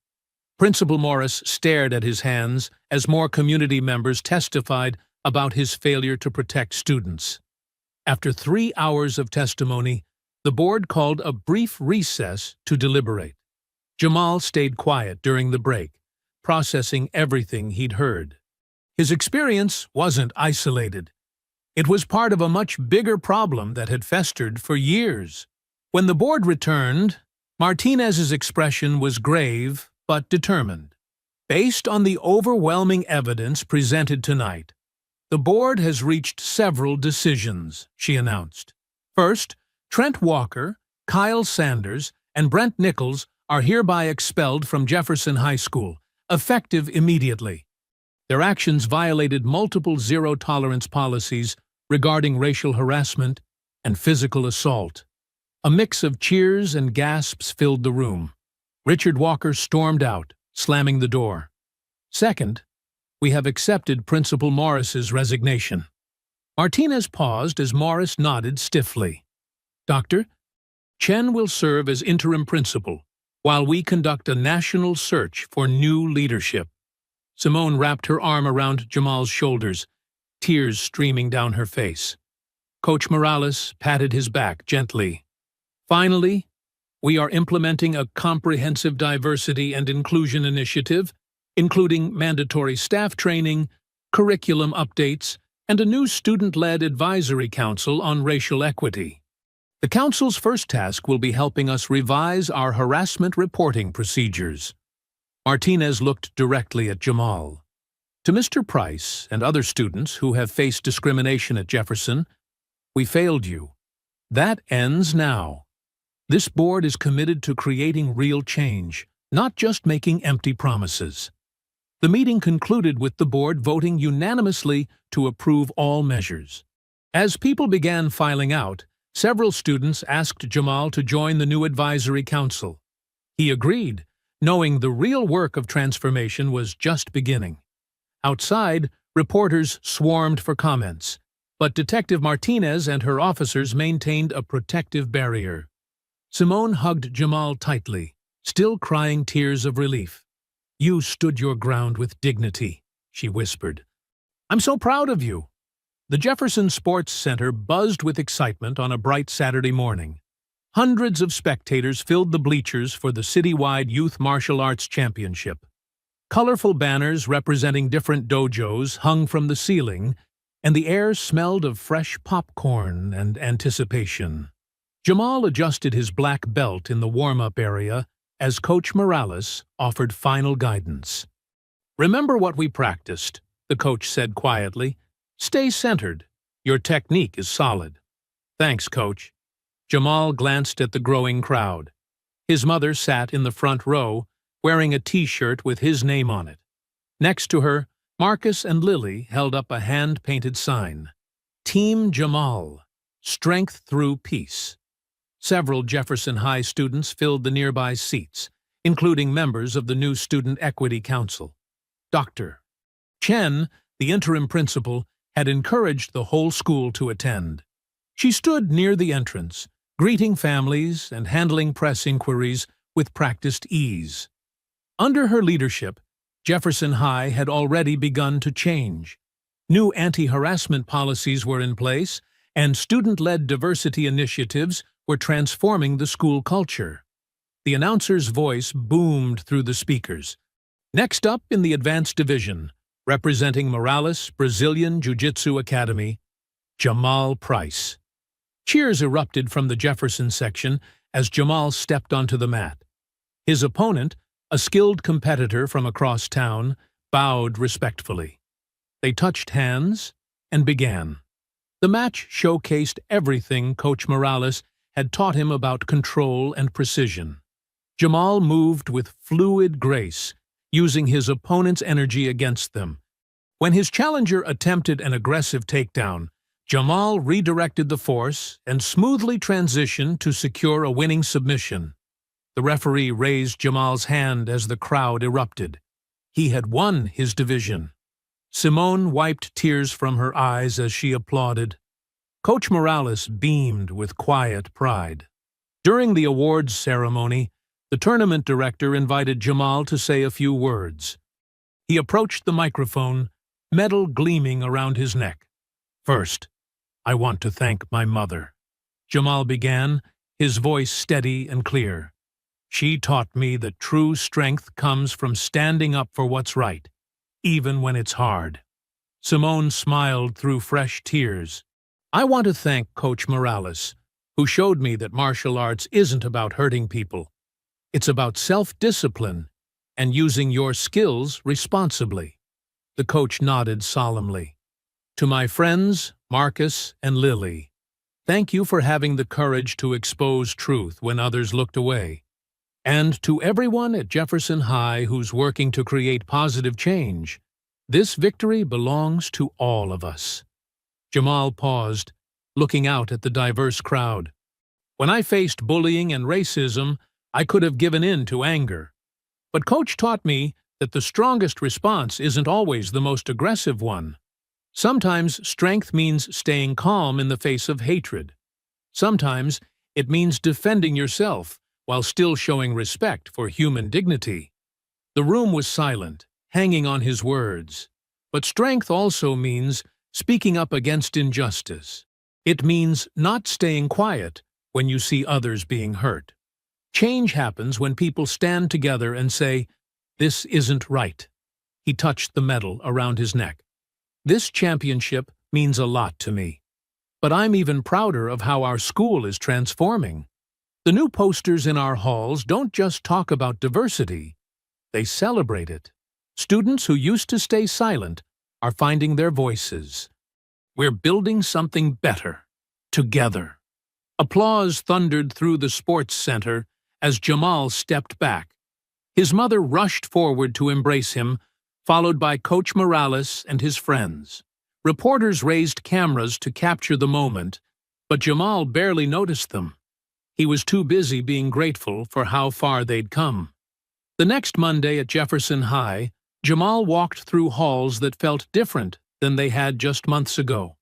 Speaker 1: Principal Morris stared at his hands as more community members testified about his failure to protect students. After 3 hours of testimony, the board called a brief recess to deliberate. Jamal stayed quiet during the break, processing everything he'd heard. His experience wasn't isolated. It was part of a much bigger problem that had festered for years. When the board returned, Martinez's expression was grave but determined. Based on the overwhelming evidence presented tonight, the board has reached several decisions, she announced. First, Trent Walker, Kyle Sanders, and Brent Nichols are hereby expelled from Jefferson High School, effective immediately. Their actions violated multiple zero-tolerance policies regarding racial harassment and physical assault. A mix of cheers and gasps filled the room. Richard Walker stormed out, slamming the door. Second, we have accepted Principal Morris's resignation. Martinez paused as Morris nodded stiffly. Doctor, Chen will serve as interim principal while we conduct a national search for new leadership. Simone wrapped her arm around Jamal's shoulders, tears streaming down her face. Coach Morales patted his back gently. Finally, we are implementing a comprehensive diversity and inclusion initiative, including mandatory staff training, curriculum updates, and a new student-led advisory council on racial equity. The council's first task will be helping us revise our harassment reporting procedures. Martinez looked directly at Jamal. To Mr. Price and other students who have faced discrimination at Jefferson, we failed you. That ends now. This board is committed to creating real change, not just making empty promises. The meeting concluded with the board voting unanimously to approve all measures. As people began filing out, several students asked Jamal to join the new advisory council. He agreed, knowing the real work of transformation was just beginning. Outside, reporters swarmed for comments, but Detective Martinez and her officers maintained a protective barrier. Simone hugged Jamal tightly, still crying tears of relief. "You stood your ground with dignity," she whispered. "I'm so proud of you." The Jefferson Sports Center buzzed with excitement on a bright Saturday morning. Hundreds of spectators filled the bleachers for the citywide Youth Martial Arts Championship. Colorful banners representing different dojos hung from the ceiling, and the air smelled of fresh popcorn and anticipation. Jamal adjusted his black belt in the warm-up area as Coach Morales offered final guidance. "Remember what we practiced," the coach said quietly. "Stay centered. Your technique is solid." "Thanks, Coach." Jamal glanced at the growing crowd. His mother sat in the front row, wearing a T-shirt with his name on it. Next to her, Marcus and Lily held up a hand-painted sign. "Team Jamal. Strength through peace." Several Jefferson High students filled the nearby seats, including members of the new Student Equity Council. Dr. Chen, the interim principal, had encouraged the whole school to attend. She stood near the entrance, greeting families and handling press inquiries with practiced ease. Under her leadership, Jefferson High had already begun to change. New anti-harassment policies were in place, and student-led diversity initiatives were transforming the school culture. The announcer's voice boomed through the speakers. Next up in the advanced division, representing Morales Brazilian Jiu-Jitsu Academy, Jamal Price. Cheers erupted from the Jefferson section as Jamal stepped onto the mat. His opponent, a skilled competitor from across town, bowed respectfully. They touched hands and began. The match showcased everything Coach Morales had taught him about control and precision. Jamal moved with fluid grace, using his opponent's energy against them. When his challenger attempted an aggressive takedown, Jamal redirected the force and smoothly transitioned to secure a winning submission. The referee raised Jamal's hand as the crowd erupted. He had won his division. Simone wiped tears from her eyes as she applauded. Coach Morales beamed with quiet pride. During the awards ceremony, the tournament director invited Jamal to say a few words. He approached the microphone, metal gleaming around his neck. "First, I want to thank my mother," Jamal began, his voice steady and clear. "She taught me that true strength comes from standing up for what's right, even when it's hard." Simone smiled through fresh tears. I want to thank Coach Morales, who showed me that martial arts isn't about hurting people. It's about self-discipline and using your skills responsibly. The coach nodded solemnly. To my friends, Marcus and Lily, thank you for having the courage to expose truth when others looked away. And to everyone at Jefferson High who's working to create positive change, this victory belongs to all of us. Jamal paused, looking out at the diverse crowd. When I faced bullying and racism, I could have given in to anger. But Coach taught me that the strongest response isn't always the most aggressive one. Sometimes strength means staying calm in the face of hatred. Sometimes it means defending yourself while still showing respect for human dignity. The room was silent, hanging on his words. But strength also means speaking up against injustice. It means not staying quiet when you see others being hurt. Change happens when people stand together and say, "This isn't right." He touched the medal around his neck. This championship means a lot to me. But I'm even prouder of how our school is transforming. The new posters in our halls don't just talk about diversity, they celebrate it. Students who used to stay silent are finding their voices. We're building something better, together. Applause thundered through the sports center as Jamal stepped back. His mother rushed forward to embrace him, followed by Coach Morales and his friends. Reporters raised cameras to capture the moment, but Jamal barely noticed them. He was too busy being grateful for how far they'd come. The next Monday at Jefferson High, Jamal walked through halls that felt different than they had just months ago.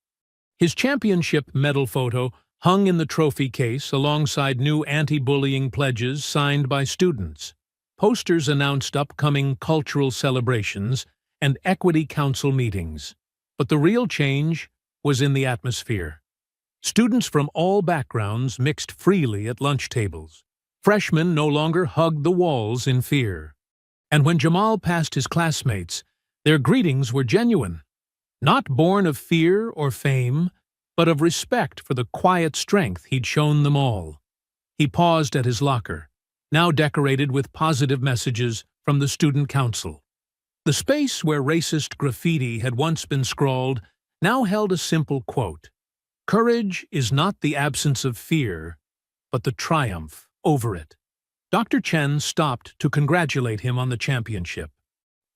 Speaker 1: His championship medal photo hung in the trophy case alongside new anti-bullying pledges signed by students. Posters announced upcoming cultural celebrations and equity council meetings. But the real change was in the atmosphere. Students from all backgrounds mixed freely at lunch tables. Freshmen no longer hugged the walls in fear. And when Jamal passed his classmates, their greetings were genuine. Not born of fear or fame, but of respect for the quiet strength he'd shown them all. He paused at his locker, now decorated with positive messages from the student council. The space where racist graffiti had once been scrawled now held a simple quote: "Courage is not the absence of fear, but the triumph over it." Dr. Chen stopped to congratulate him on the championship.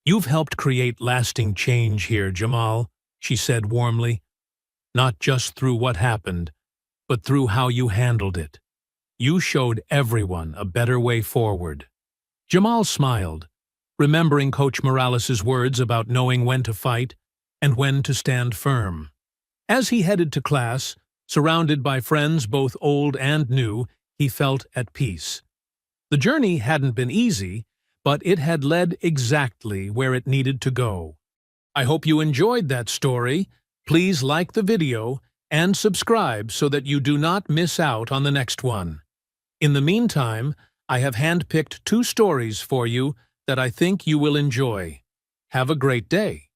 Speaker 1: "You've helped create lasting change here, Jamal," she said warmly. "Not just through what happened, but through how you handled it. You showed everyone a better way forward." Jamal smiled, remembering Coach Morales' words about knowing when to fight and when to stand firm. As he headed to class, surrounded by friends both old and new, he felt at peace. The journey hadn't been easy, but it had led exactly where it needed to go. I hope you enjoyed that story. Please like the video and subscribe so that you do not miss out on the next one. In the meantime, I have handpicked 2 stories for you that I think you will enjoy. Have a great day.